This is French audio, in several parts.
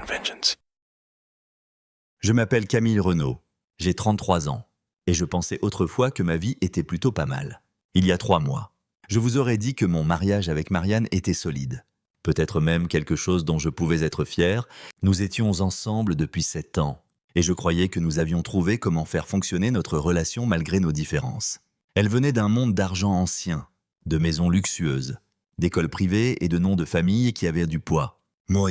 vengeance. Je m'appelle Camille Renaud, j'ai 33 ans, et je pensais autrefois que ma vie était plutôt pas mal. Il y a 3 mois, je vous aurais dit que mon mariage avec Marianne était solide. Peut-être même quelque chose dont je pouvais être fier. Nous étions ensemble depuis 7 ans, et je croyais que nous avions trouvé comment faire fonctionner notre relation malgré nos différences. Elle venait d'un monde d'argent ancien, de maisons luxueuses, d'écoles privées et de noms de famille qui avaient du poids. Moi,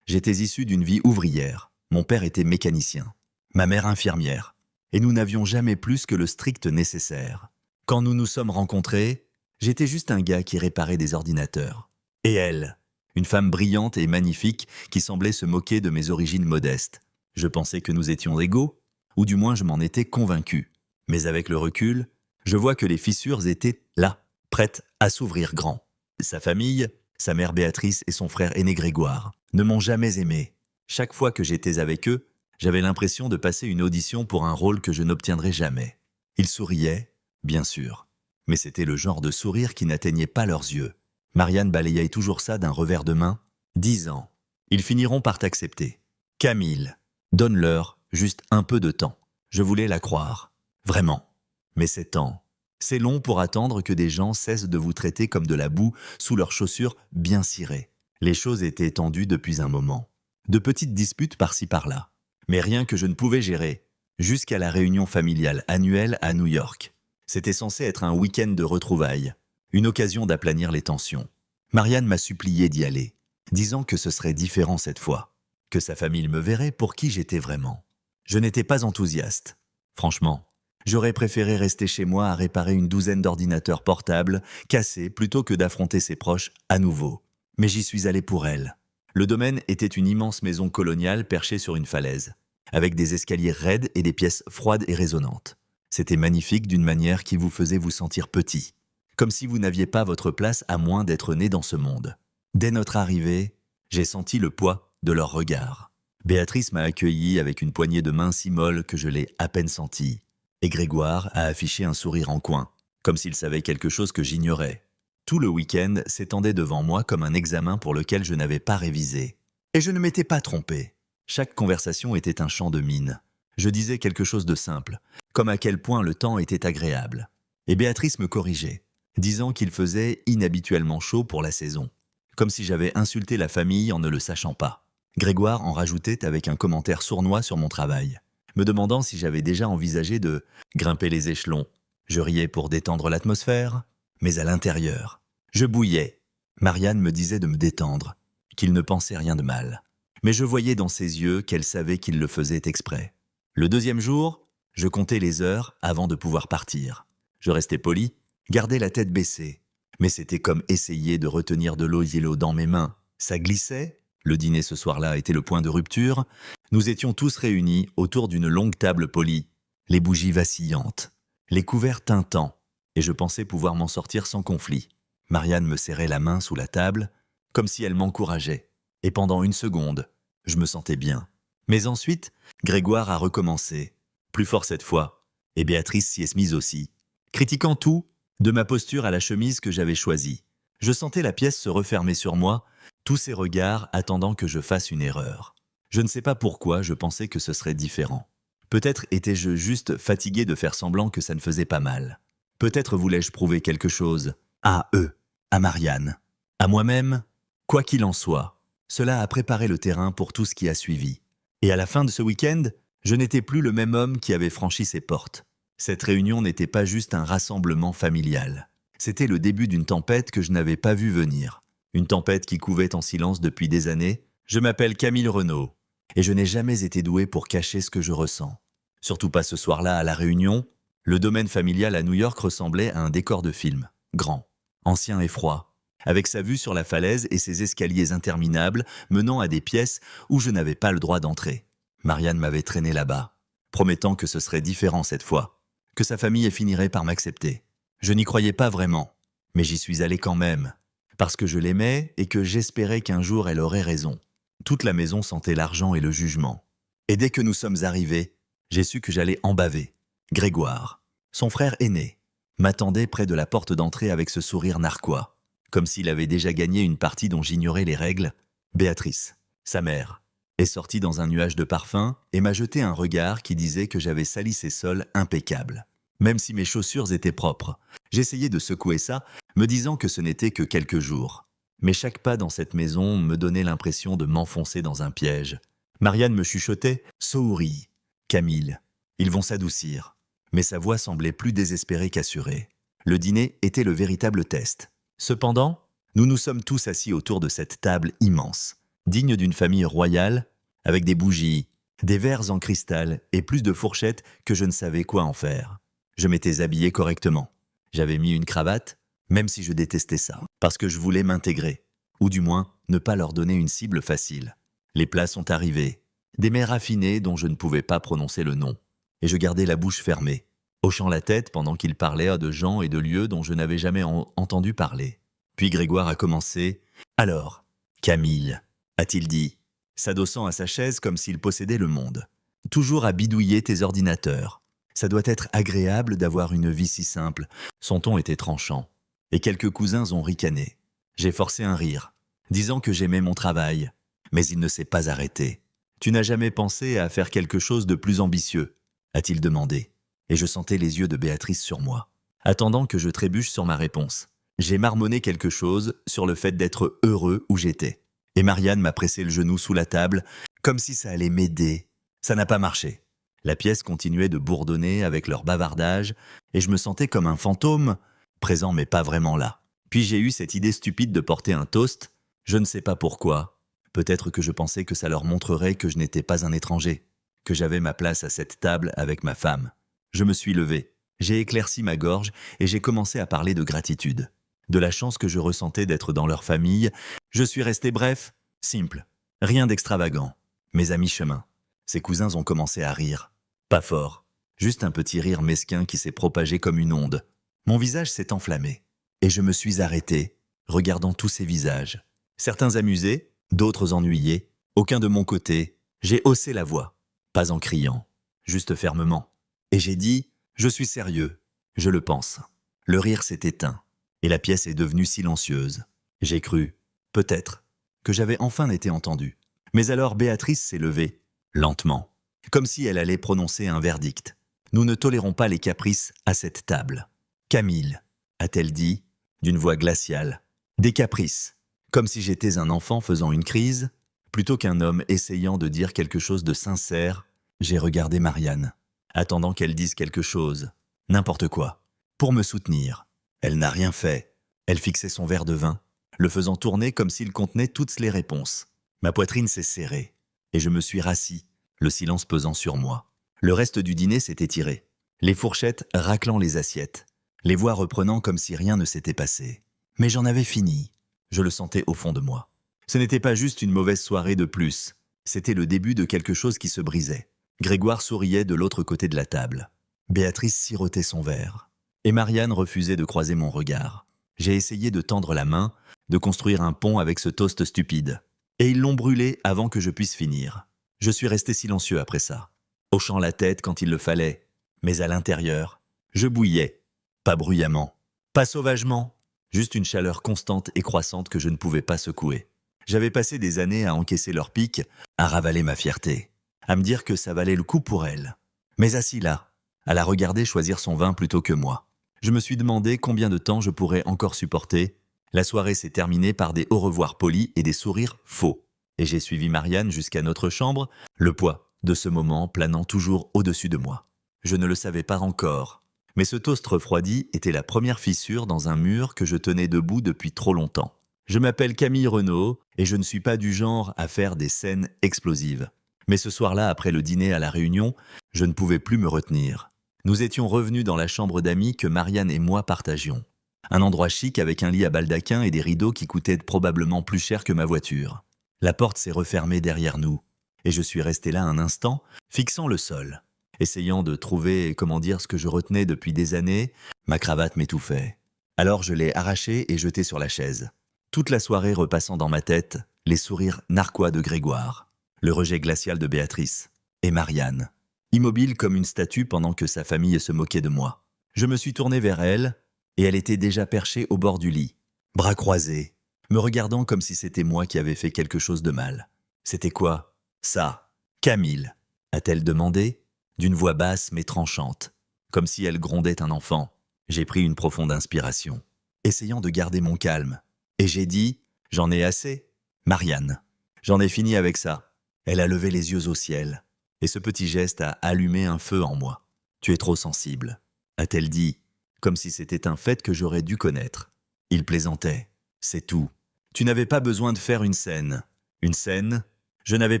j'étais issu d'une vie ouvrière. Mon père était mécanicien, ma mère infirmière, et nous n'avions jamais plus que le strict nécessaire. Quand nous nous sommes rencontrés, j'étais juste un gars qui réparait des ordinateurs. Et elle, une femme brillante et magnifique qui semblait se moquer de mes origines modestes. Je pensais que nous étions égaux, ou du moins je m'en étais convaincu. Mais avec le recul, je vois que les fissures étaient là, prêtes à s'ouvrir grand. Sa famille, sa mère Béatrice et son frère aîné Grégoire, ne m'ont jamais aimé. Chaque fois que j'étais avec eux, j'avais l'impression de passer une audition pour un rôle que je n'obtiendrais jamais. Ils souriaient, bien sûr, mais c'était le genre de sourire qui n'atteignait pas leurs yeux. Marianne balayait toujours ça d'un revers de main. 10 ans. Ils finiront par t'accepter. Camille, donne-leur juste un peu de temps. Je voulais la croire. Vraiment. Mais 7 ans, c'est long pour attendre que des gens cessent de vous traiter comme de la boue sous leurs chaussures bien cirées. Les choses étaient tendues depuis un moment. De petites disputes par-ci par-là. Mais rien que je ne pouvais gérer. Jusqu'à la réunion familiale annuelle à New York. C'était censé être un week-end de retrouvailles. Une occasion d'aplanir les tensions. Marianne m'a supplié d'y aller, disant que ce serait différent cette fois. Que sa famille me verrait pour qui j'étais vraiment. Je n'étais pas enthousiaste. Franchement, j'aurais préféré rester chez moi à réparer une douzaine d'ordinateurs portables, cassés, plutôt que d'affronter ses proches à nouveau. Mais j'y suis allé pour elle. Le domaine était une immense maison coloniale perchée sur une falaise, avec des escaliers raides et des pièces froides et résonnantes. C'était magnifique d'une manière qui vous faisait vous sentir petit, comme si vous n'aviez pas votre place à moins d'être né dans ce monde. Dès notre arrivée, j'ai senti le poids de leur regard. Béatrice m'a accueilli avec une poignée de main si molle que je l'ai à peine sentie. Et Grégoire a affiché un sourire en coin, comme s'il savait quelque chose que j'ignorais. Tout le week-end s'étendait devant moi comme un examen pour lequel je n'avais pas révisé. Et je ne m'étais pas trompé. Chaque conversation était un chant de mine. Je disais quelque chose de simple, comme à quel point le temps était agréable. Et Béatrice me corrigeait, disant qu'il faisait inhabituellement chaud pour la saison, comme si j'avais insulté la famille en ne le sachant pas. Grégoire en rajoutait avec un commentaire sournois sur mon travail, me demandant si j'avais déjà envisagé de grimper les échelons. Je riais pour détendre l'atmosphère, mais à l'intérieur, je bouillais. Marianne me disait de me détendre, qu'il ne pensait rien de mal. Mais je voyais dans ses yeux qu'elle savait qu'il le faisait exprès. Le deuxième jour, je comptais les heures avant de pouvoir partir. Je restais poli, gardais la tête baissée. Mais c'était comme essayer de retenir de l'eau yellow dans mes mains. Ça glissait. Le dîner ce soir-là était le point de rupture. Nous étions tous réunis autour d'une longue table polie, les bougies vacillantes, les couverts tintants, et je pensais pouvoir m'en sortir sans conflit. Marianne me serrait la main sous la table, comme si elle m'encourageait. Et pendant une seconde, je me sentais bien. Mais ensuite, Grégoire a recommencé, plus fort cette fois, et Béatrice s'y est mise aussi, critiquant tout, de ma posture à la chemise que j'avais choisie. Je sentais la pièce se refermer sur moi, tous ces regards attendant que je fasse une erreur. Je ne sais pas pourquoi je pensais que ce serait différent. Peut-être étais-je juste fatigué de faire semblant que ça ne faisait pas mal. Peut-être voulais-je prouver quelque chose, à eux, à Marianne, à moi-même. Quoi qu'il en soit, cela a préparé le terrain pour tout ce qui a suivi. Et à la fin de ce week-end, je n'étais plus le même homme qui avait franchi ses portes. Cette réunion n'était pas juste un rassemblement familial. C'était le début d'une tempête que je n'avais pas vue venir. Une tempête qui couvait en silence depuis des années. Je m'appelle Camille Renaud, et je n'ai jamais été doué pour cacher ce que je ressens. Surtout pas ce soir-là à la réunion. Le domaine familial à New York ressemblait à un décor de film, grand, ancien et froid, avec sa vue sur la falaise et ses escaliers interminables menant à des pièces où je n'avais pas le droit d'entrer. Marianne m'avait traîné là-bas, promettant que ce serait différent cette fois, que sa famille finirait par m'accepter. Je n'y croyais pas vraiment, mais j'y suis allé quand même, parce que je l'aimais et que j'espérais qu'un jour elle aurait raison. Toute la maison sentait l'argent et le jugement. Et dès que nous sommes arrivés, j'ai su que j'allais en baver. Grégoire, son frère aîné, m'attendait près de la porte d'entrée avec ce sourire narquois, comme s'il avait déjà gagné une partie dont j'ignorais les règles. Béatrice, sa mère, est sorti dans un nuage de parfum et m'a jeté un regard qui disait que j'avais sali ses sols impeccables. Même si mes chaussures étaient propres, j'essayais de secouer ça, me disant que ce n'était que quelques jours. Mais chaque pas dans cette maison me donnait l'impression de m'enfoncer dans un piège. Marianne me chuchotait « Souris, Camille, ils vont s'adoucir ». Mais sa voix semblait plus désespérée qu'assurée. Le dîner était le véritable test. Cependant, nous nous sommes tous assis autour de cette table immense, digne d'une famille royale, avec des bougies, des verres en cristal et plus de fourchettes que je ne savais quoi en faire. Je m'étais habillé correctement. J'avais mis une cravate, même si je détestais ça, parce que je voulais m'intégrer, ou du moins ne pas leur donner une cible facile. Les plats sont arrivés, des mets raffinés dont je ne pouvais pas prononcer le nom, et je gardais la bouche fermée, hochant la tête pendant qu'ils parlaient à de gens et de lieux dont je n'avais jamais entendu parler. Puis Grégoire a commencé « Alors, Camille », a-t-il dit, s'adossant à sa chaise comme s'il possédait le monde. « Toujours à bidouiller tes ordinateurs. Ça doit être agréable d'avoir une vie si simple. » Son ton était tranchant, et quelques cousins ont ricané. J'ai forcé un rire, disant que j'aimais mon travail, mais il ne s'est pas arrêté. « Tu n'as jamais pensé à faire quelque chose de plus ambitieux ?» a-t-il demandé, et je sentais les yeux de Béatrice sur moi, attendant que je trébuche sur ma réponse. J'ai marmonné quelque chose sur le fait d'être heureux où j'étais, et Marianne m'a pressé le genou sous la table, comme si ça allait m'aider. Ça n'a pas marché. La pièce continuait de bourdonner avec leur bavardage, et je me sentais comme un fantôme, présent mais pas vraiment là. Puis j'ai eu cette idée stupide de porter un toast, je ne sais pas pourquoi. Peut-être que je pensais que ça leur montrerait que je n'étais pas un étranger, que j'avais ma place à cette table avec ma femme. Je me suis levé, j'ai éclairci ma gorge et j'ai commencé à parler de gratitude, de la chance que je ressentais d'être dans leur famille. Je suis resté bref, simple, rien d'extravagant. Mais à mi-chemin, ses cousins ont commencé à rire. Pas fort, juste un petit rire mesquin qui s'est propagé comme une onde. Mon visage s'est enflammé, et je me suis arrêté, regardant tous ces visages. Certains amusés, d'autres ennuyés, aucun de mon côté. J'ai haussé la voix, pas en criant, juste fermement. Et j'ai dit « Je suis sérieux, je le pense ». Le rire s'est éteint, et la pièce est devenue silencieuse. J'ai cru, peut-être, que j'avais enfin été entendu. Mais alors Béatrice s'est levée, lentement, comme si elle allait prononcer un verdict. « Nous ne tolérons pas les caprices à cette table. »« Camille », a-t-elle dit, d'une voix glaciale. « Des caprices, comme si j'étais un enfant faisant une crise. » Plutôt qu'un homme essayant de dire quelque chose de sincère, j'ai regardé Marianne, attendant qu'elle dise quelque chose, n'importe quoi, pour me soutenir. Elle n'a rien fait. Elle fixait son verre de vin, le faisant tourner comme s'il contenait toutes les réponses. Ma poitrine s'est serrée, et je me suis rassis, le silence pesant sur moi. Le reste du dîner s'est étiré, les fourchettes raclant les assiettes, les voix reprenant comme si rien ne s'était passé. Mais j'en avais fini, je le sentais au fond de moi. Ce n'était pas juste une mauvaise soirée de plus, c'était le début de quelque chose qui se brisait. Grégoire souriait de l'autre côté de la table. Béatrice sirotait son verre. Et Marianne refusait de croiser mon regard. J'ai essayé de tendre la main, de construire un pont avec ce toast stupide. Et ils l'ont brûlé avant que je puisse finir. Je suis resté silencieux après ça, hochant la tête quand il le fallait. Mais à l'intérieur, je bouillais. Pas bruyamment, pas sauvagement, juste une chaleur constante et croissante que je ne pouvais pas secouer. J'avais passé des années à encaisser leur pique, à ravaler ma fierté, à me dire que ça valait le coup pour elle. Mais assis là, à la regarder choisir son vin plutôt que moi, je me suis demandé combien de temps je pourrais encore supporter. La soirée s'est terminée par des au revoir polis et des sourires faux. Et j'ai suivi Marianne jusqu'à notre chambre, le poids de ce moment planant toujours au-dessus de moi. Je ne le savais pas encore, mais ce toast refroidi était la première fissure dans un mur que je tenais debout depuis trop longtemps. Je m'appelle Camille Renaud et je ne suis pas du genre à faire des scènes explosives. Mais ce soir-là, après le dîner à la Réunion, je ne pouvais plus me retenir. Nous étions revenus dans la chambre d'amis que Marianne et moi partagions. Un endroit chic avec un lit à baldaquin et des rideaux qui coûtaient probablement plus cher que ma voiture. La porte s'est refermée derrière nous et je suis resté là un instant, fixant le sol, essayant de trouver, ce que je retenais depuis des années. Ma cravate m'étouffait. Alors je l'ai arrachée et jetée sur la chaise. Toute la soirée repassant dans ma tête, les sourires narquois de Grégoire, le rejet glacial de Béatrice et Marianne, immobile comme une statue pendant que sa famille se moquait de moi. Je me suis tourné vers elle et elle était déjà perchée au bord du lit, bras croisés, me regardant comme si c'était moi qui avais fait quelque chose de mal. C'était quoi ? Ça, Camille, a-t-elle demandé, d'une voix basse mais tranchante, comme si elle grondait un enfant. J'ai pris une profonde inspiration, essayant de garder mon calme. Et j'ai dit, j'en ai assez. Marianne, j'en ai fini avec ça. Elle a levé les yeux au ciel, et ce petit geste a allumé un feu en moi. Tu es trop sensible, a-t-elle dit, comme si c'était un fait que j'aurais dû connaître. Il plaisantait, c'est tout. Tu n'avais pas besoin de faire une scène. Une scène? Je n'avais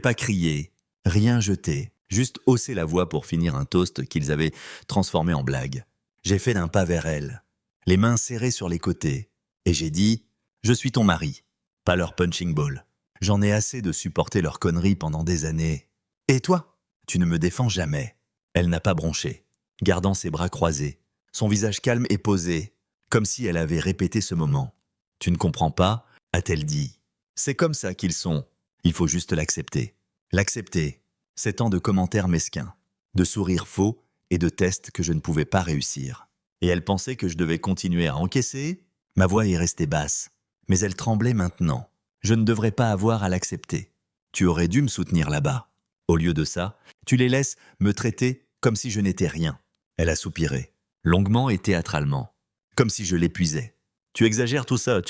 pas crié, rien jeté, juste haussé la voix pour finir un toast qu'ils avaient transformé en blague. J'ai fait d'un pas vers elle, les mains serrées sur les côtés, et j'ai dit « Je suis ton mari, pas leur punching ball. J'en ai assez de supporter leurs conneries pendant des années. Et toi? Tu ne me défends jamais. » Elle n'a pas bronché, gardant ses bras croisés, son visage calme et posé, comme si elle avait répété ce moment. « Tu ne comprends pas ?» a-t-elle dit. « C'est comme ça qu'ils sont. Il faut juste l'accepter. » L'accepter, c'est tant de commentaires mesquins, de sourires faux et de tests que je ne pouvais pas réussir. Et elle pensait que je devais continuer à encaisser. Ma voix est restée basse, mais elle tremblait maintenant. Je ne devrais pas avoir à l'accepter. Tu aurais dû me soutenir là-bas. Au lieu de ça, tu les laisses me traiter comme si je n'étais rien. Elle a soupiré, longuement et théâtralement, comme si je l'épuisais. Tu exagères tout ça,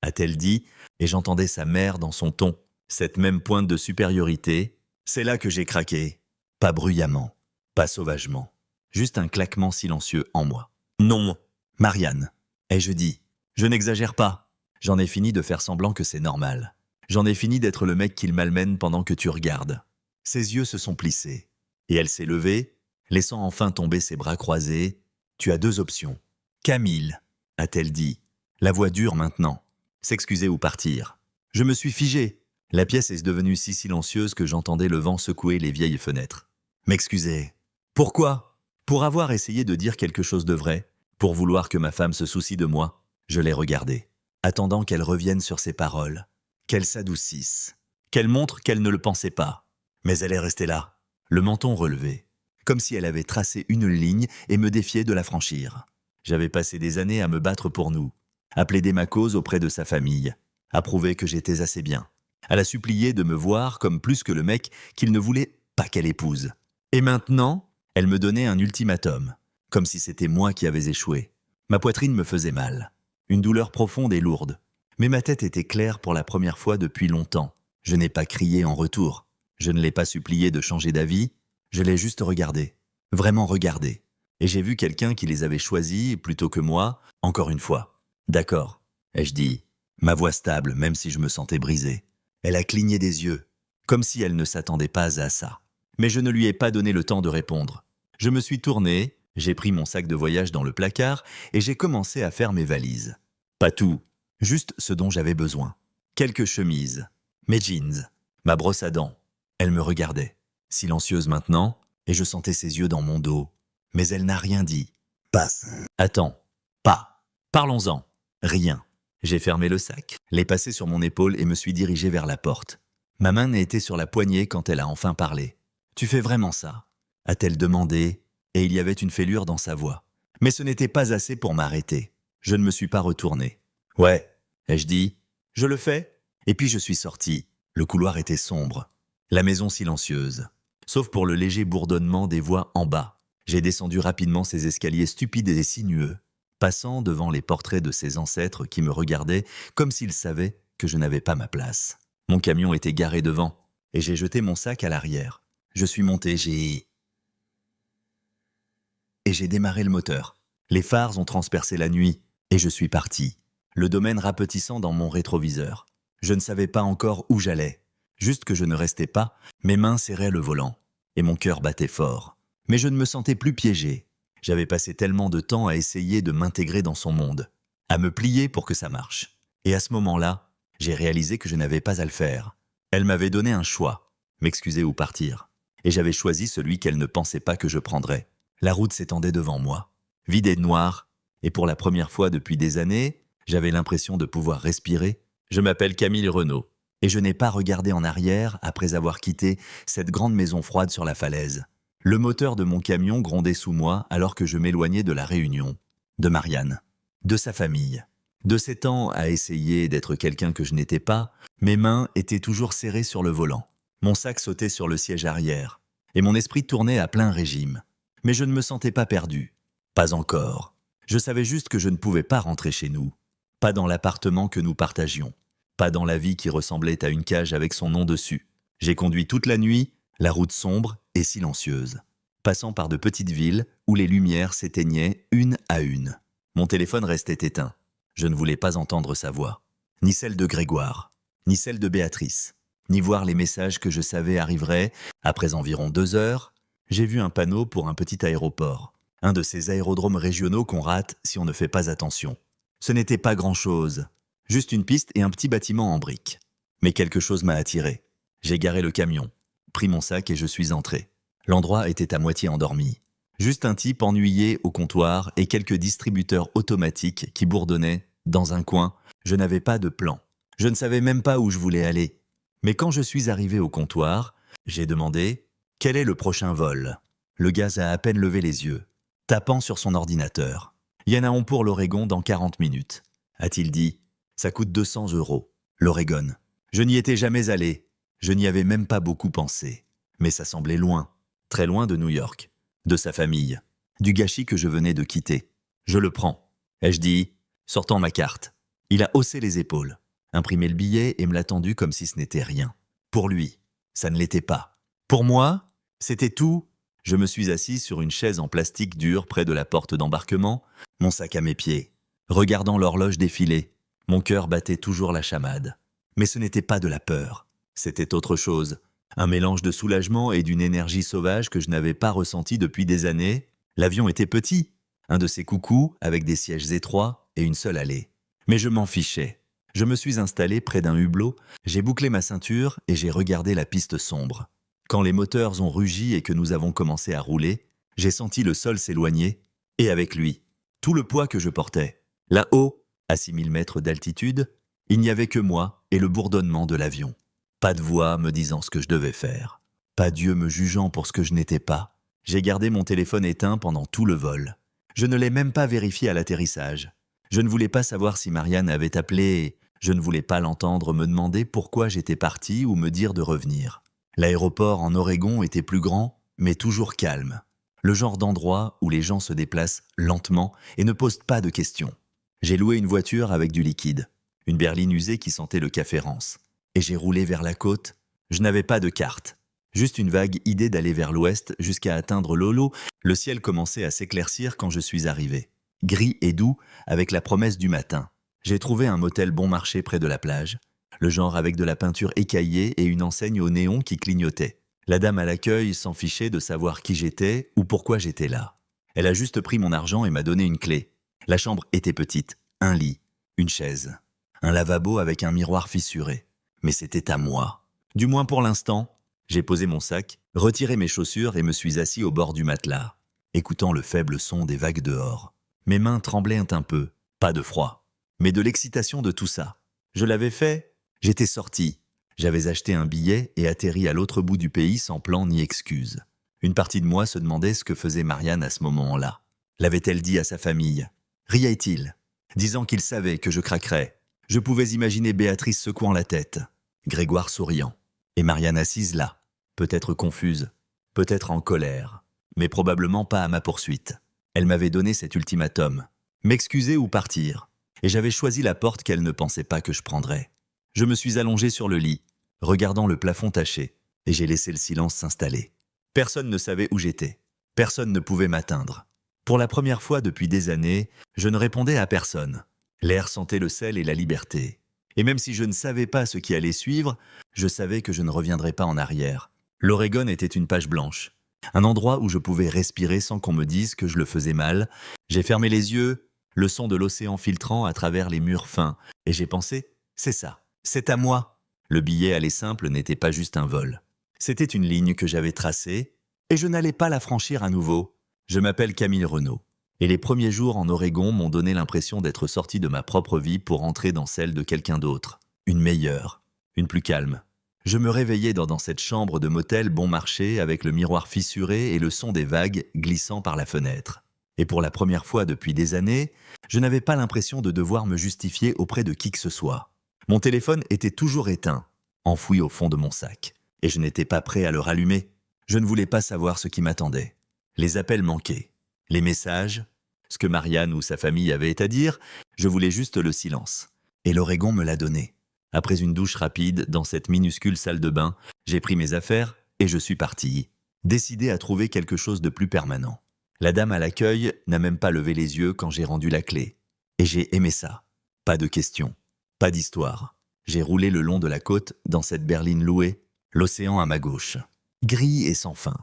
a-t-elle dit, et j'entendais sa mère dans son ton. Cette même pointe de supériorité, c'est là que j'ai craqué. Pas bruyamment, pas sauvagement, juste un claquement silencieux en moi. Non, Marianne, ai-je dit. Je n'exagère pas. J'en ai fini de faire semblant que c'est normal. J'en ai fini d'être le mec qu'il malmène pendant que tu regardes. Ses yeux se sont plissés, et elle s'est levée, laissant enfin tomber ses bras croisés. Tu as deux options. Camille, a-t-elle dit, la voix dure maintenant. S'excuser ou partir. Je me suis figé. La pièce est devenue si silencieuse que j'entendais le vent secouer les vieilles fenêtres. M'excuser. Pourquoi? Pour avoir essayé de dire quelque chose de vrai, pour vouloir que ma femme se soucie de moi. Je l'ai regardée, attendant qu'elle revienne sur ses paroles, qu'elle s'adoucisse, qu'elle montre qu'elle ne le pensait pas. Mais elle est restée là, le menton relevé, comme si elle avait tracé une ligne et me défiait de la franchir. J'avais passé des années à me battre pour nous, à plaider ma cause auprès de sa famille, à prouver que j'étais assez bien, à la supplier de me voir comme plus que le mec qu'il ne voulait pas qu'elle épouse. Et maintenant, elle me donnait un ultimatum, comme si c'était moi qui avais échoué. Ma poitrine me faisait mal, une douleur profonde et lourde. Mais ma tête était claire pour la première fois depuis longtemps. Je n'ai pas crié en retour. Je ne l'ai pas supplié de changer d'avis. Je l'ai juste regardé, vraiment regardé. Et j'ai vu quelqu'un qui les avait choisis plutôt que moi, encore une fois. D'accord, ai-je dit, ma voix stable même si je me sentais brisé. Elle a cligné des yeux, comme si elle ne s'attendait pas à ça. Mais je ne lui ai pas donné le temps de répondre. Je me suis tourné, j'ai pris mon sac de voyage dans le placard et j'ai commencé à faire mes valises. Pas tout, juste ce dont j'avais besoin. Quelques chemises, mes jeans, ma brosse à dents. Elle me regardait, silencieuse maintenant, et je sentais ses yeux dans mon dos. Mais elle n'a rien dit. Passe. Attends. Pas. Parlons-en. Rien. J'ai fermé le sac, l'ai passé sur mon épaule et me suis dirigé vers la porte. Ma main était sur la poignée quand elle a enfin parlé. « Tu fais vraiment ça ?» a-t-elle demandé, et il y avait une fêlure dans sa voix. Mais ce n'était pas assez pour m'arrêter. Je ne me suis pas retourné. « Ouais, ai-je dit. Je le fais ?» Et puis je suis sorti. Le couloir était sombre. La maison silencieuse. Sauf pour le léger bourdonnement des voix en bas. J'ai descendu rapidement ces escaliers stupides et sinueux, passant devant les portraits de ses ancêtres qui me regardaient comme s'ils savaient que je n'avais pas ma place. Mon camion était garé devant, et j'ai jeté mon sac à l'arrière. Je suis monté, et j'ai démarré le moteur. Les phares ont transpercé la nuit, et je suis parti, le domaine rapetissant dans mon rétroviseur. Je ne savais pas encore où j'allais, juste que je ne restais pas, mes mains serraient le volant, et mon cœur battait fort. Mais je ne me sentais plus piégé. J'avais passé tellement de temps à essayer de m'intégrer dans son monde, à me plier pour que ça marche. Et à ce moment-là, j'ai réalisé que je n'avais pas à le faire. Elle m'avait donné un choix, m'excuser ou partir. Et j'avais choisi celui qu'elle ne pensait pas que je prendrais. La route s'étendait devant moi, vide et noire, et pour la première fois depuis des années, j'avais l'impression de pouvoir respirer. Je m'appelle Camille Renaud, et je n'ai pas regardé en arrière après avoir quitté cette grande maison froide sur la falaise. Le moteur de mon camion grondait sous moi alors que je m'éloignais de la réunion, de Marianne, de sa famille. De ces temps à essayer d'être quelqu'un que je n'étais pas, mes mains étaient toujours serrées sur le volant. Mon sac sautait sur le siège arrière, et mon esprit tournait à plein régime. Mais je ne me sentais pas perdu. Pas encore. Je savais juste que je ne pouvais pas rentrer chez nous. Pas dans l'appartement que nous partagions. Pas dans la vie qui ressemblait à une cage avec son nom dessus. J'ai conduit toute la nuit, la route sombre et silencieuse, passant par de petites villes où les lumières s'éteignaient une à une. Mon téléphone restait éteint. Je ne voulais pas entendre sa voix, ni celle de Grégoire, ni celle de Béatrice, ni voir les messages que je savais arriveraient. Après environ 2 heures, j'ai vu un panneau pour un petit aéroport, un de ces aérodromes régionaux qu'on rate si on ne fait pas attention. Ce n'était pas grand-chose, juste une piste et un petit bâtiment en briques. Mais quelque chose m'a attiré. J'ai garé le camion, pris mon sac et je suis entré. L'endroit était à moitié endormi. Juste un type ennuyé au comptoir et quelques distributeurs automatiques qui bourdonnaient dans un coin. Je n'avais pas de plan. Je ne savais même pas où je voulais aller. Mais quand je suis arrivé au comptoir, j'ai demandé « Quel est le prochain vol ?» Le gars a à peine levé les yeux, tapant sur son ordinateur. « Il y en a un pour l'Oregon dans 40 minutes. » A-t-il dit. « Ça coûte 200 €, l'Oregon. » Je n'y étais jamais allé. Je n'y avais même pas beaucoup pensé. Mais ça semblait loin, très loin de New York, de sa famille, du gâchis que je venais de quitter. Je le prends. Ai-je dit, sortant ma carte. Il a haussé les épaules, imprimé le billet et me l'a tendu comme si ce n'était rien. Pour lui, ça ne l'était pas. Pour moi, c'était tout. Je me suis assis sur une chaise en plastique dur près de la porte d'embarquement, mon sac à mes pieds. Regardant l'horloge défiler, mon cœur battait toujours la chamade. Mais ce n'était pas de la peur, c'était autre chose. Un mélange de soulagement et d'une énergie sauvage que je n'avais pas ressentie depuis des années. L'avion était petit, un de ces coucous avec des sièges étroits et une seule allée. Mais je m'en fichais. Je me suis installé près d'un hublot, j'ai bouclé ma ceinture et j'ai regardé la piste sombre. Quand les moteurs ont rugi et que nous avons commencé à rouler, j'ai senti le sol s'éloigner, et avec lui, tout le poids que je portais. Là-haut, à 6000 mètres d'altitude, il n'y avait que moi et le bourdonnement de l'avion. Pas de voix me disant ce que je devais faire. Pas Dieu me jugeant pour ce que je n'étais pas. J'ai gardé mon téléphone éteint pendant tout le vol. Je ne l'ai même pas vérifié à l'atterrissage. Je ne voulais pas savoir si Marianne avait appelé. Je ne voulais pas l'entendre me demander pourquoi j'étais parti ou me dire de revenir. L'aéroport en Oregon était plus grand, mais toujours calme. Le genre d'endroit où les gens se déplacent lentement et ne posent pas de questions. J'ai loué une voiture avec du liquide, une berline usée qui sentait le café rance. Et j'ai roulé vers la côte. Je n'avais pas de carte. Juste une vague idée d'aller vers l'ouest jusqu'à atteindre Lolo. Le ciel commençait à s'éclaircir quand je suis arrivé. Gris et doux, avec la promesse du matin. J'ai trouvé un motel bon marché près de la plage. Le genre avec de la peinture écaillée et une enseigne au néon qui clignotait. La dame à l'accueil s'en fichait de savoir qui j'étais ou pourquoi j'étais là. Elle a juste pris mon argent et m'a donné une clé. La chambre était petite. Un lit, une chaise, un lavabo avec un miroir fissuré. Mais c'était à moi. Du moins pour l'instant. J'ai posé mon sac, retiré mes chaussures et me suis assis au bord du matelas, écoutant le faible son des vagues dehors. Mes mains tremblaient un peu, pas de froid, mais de l'excitation de tout ça. Je l'avais fait, j'étais sorti. J'avais acheté un billet et atterri à l'autre bout du pays sans plan ni excuse. Une partie de moi se demandait ce que faisait Marianne à ce moment-là. L'avait-elle dit à sa famille? Riait-il, disant qu'il savait que je craquerais? Je pouvais imaginer Béatrice secouant la tête, Grégoire souriant, et Marianne assise là, peut-être confuse, peut-être en colère, mais probablement pas à ma poursuite. Elle m'avait donné cet ultimatum, m'excuser ou partir, et j'avais choisi la porte qu'elle ne pensait pas que je prendrais. Je me suis allongé sur le lit, regardant le plafond taché, et j'ai laissé le silence s'installer. Personne ne savait où j'étais, personne ne pouvait m'atteindre. Pour la première fois depuis des années, je ne répondais à personne. L'air sentait le sel et la liberté. Et même si je ne savais pas ce qui allait suivre, je savais que je ne reviendrais pas en arrière. L'Oregon était une page blanche, un endroit où je pouvais respirer sans qu'on me dise que je le faisais mal. J'ai fermé les yeux, le son de l'océan filtrant à travers les murs fins, et j'ai pensé, c'est ça, c'est à moi. Le billet aller simple n'était pas juste un vol. C'était une ligne que j'avais tracée, et je n'allais pas la franchir à nouveau. Je m'appelle Camille Renaud. Et les premiers jours en Oregon m'ont donné l'impression d'être sorti de ma propre vie pour entrer dans celle de quelqu'un d'autre. Une meilleure, une plus calme. Je me réveillais dans cette chambre de motel bon marché avec le miroir fissuré et le son des vagues glissant par la fenêtre. Et pour la première fois depuis des années, je n'avais pas l'impression de devoir me justifier auprès de qui que ce soit. Mon téléphone était toujours éteint, enfoui au fond de mon sac. et je n'étais pas prêt à le rallumer. Je ne voulais pas savoir ce qui m'attendait. Les appels manquaient, les messages, ce que Marianne ou sa famille avaient à dire, je voulais juste le silence. Et l'Oregon me l'a donné. Après une douche rapide dans cette minuscule salle de bain, j'ai pris mes affaires et je suis parti, décidé à trouver quelque chose de plus permanent. La dame à l'accueil n'a même pas levé les yeux quand j'ai rendu la clé. Et j'ai aimé ça. Pas de questions, pas d'histoire. J'ai roulé le long de la côte dans cette berline louée, l'océan à ma gauche, gris et sans fin,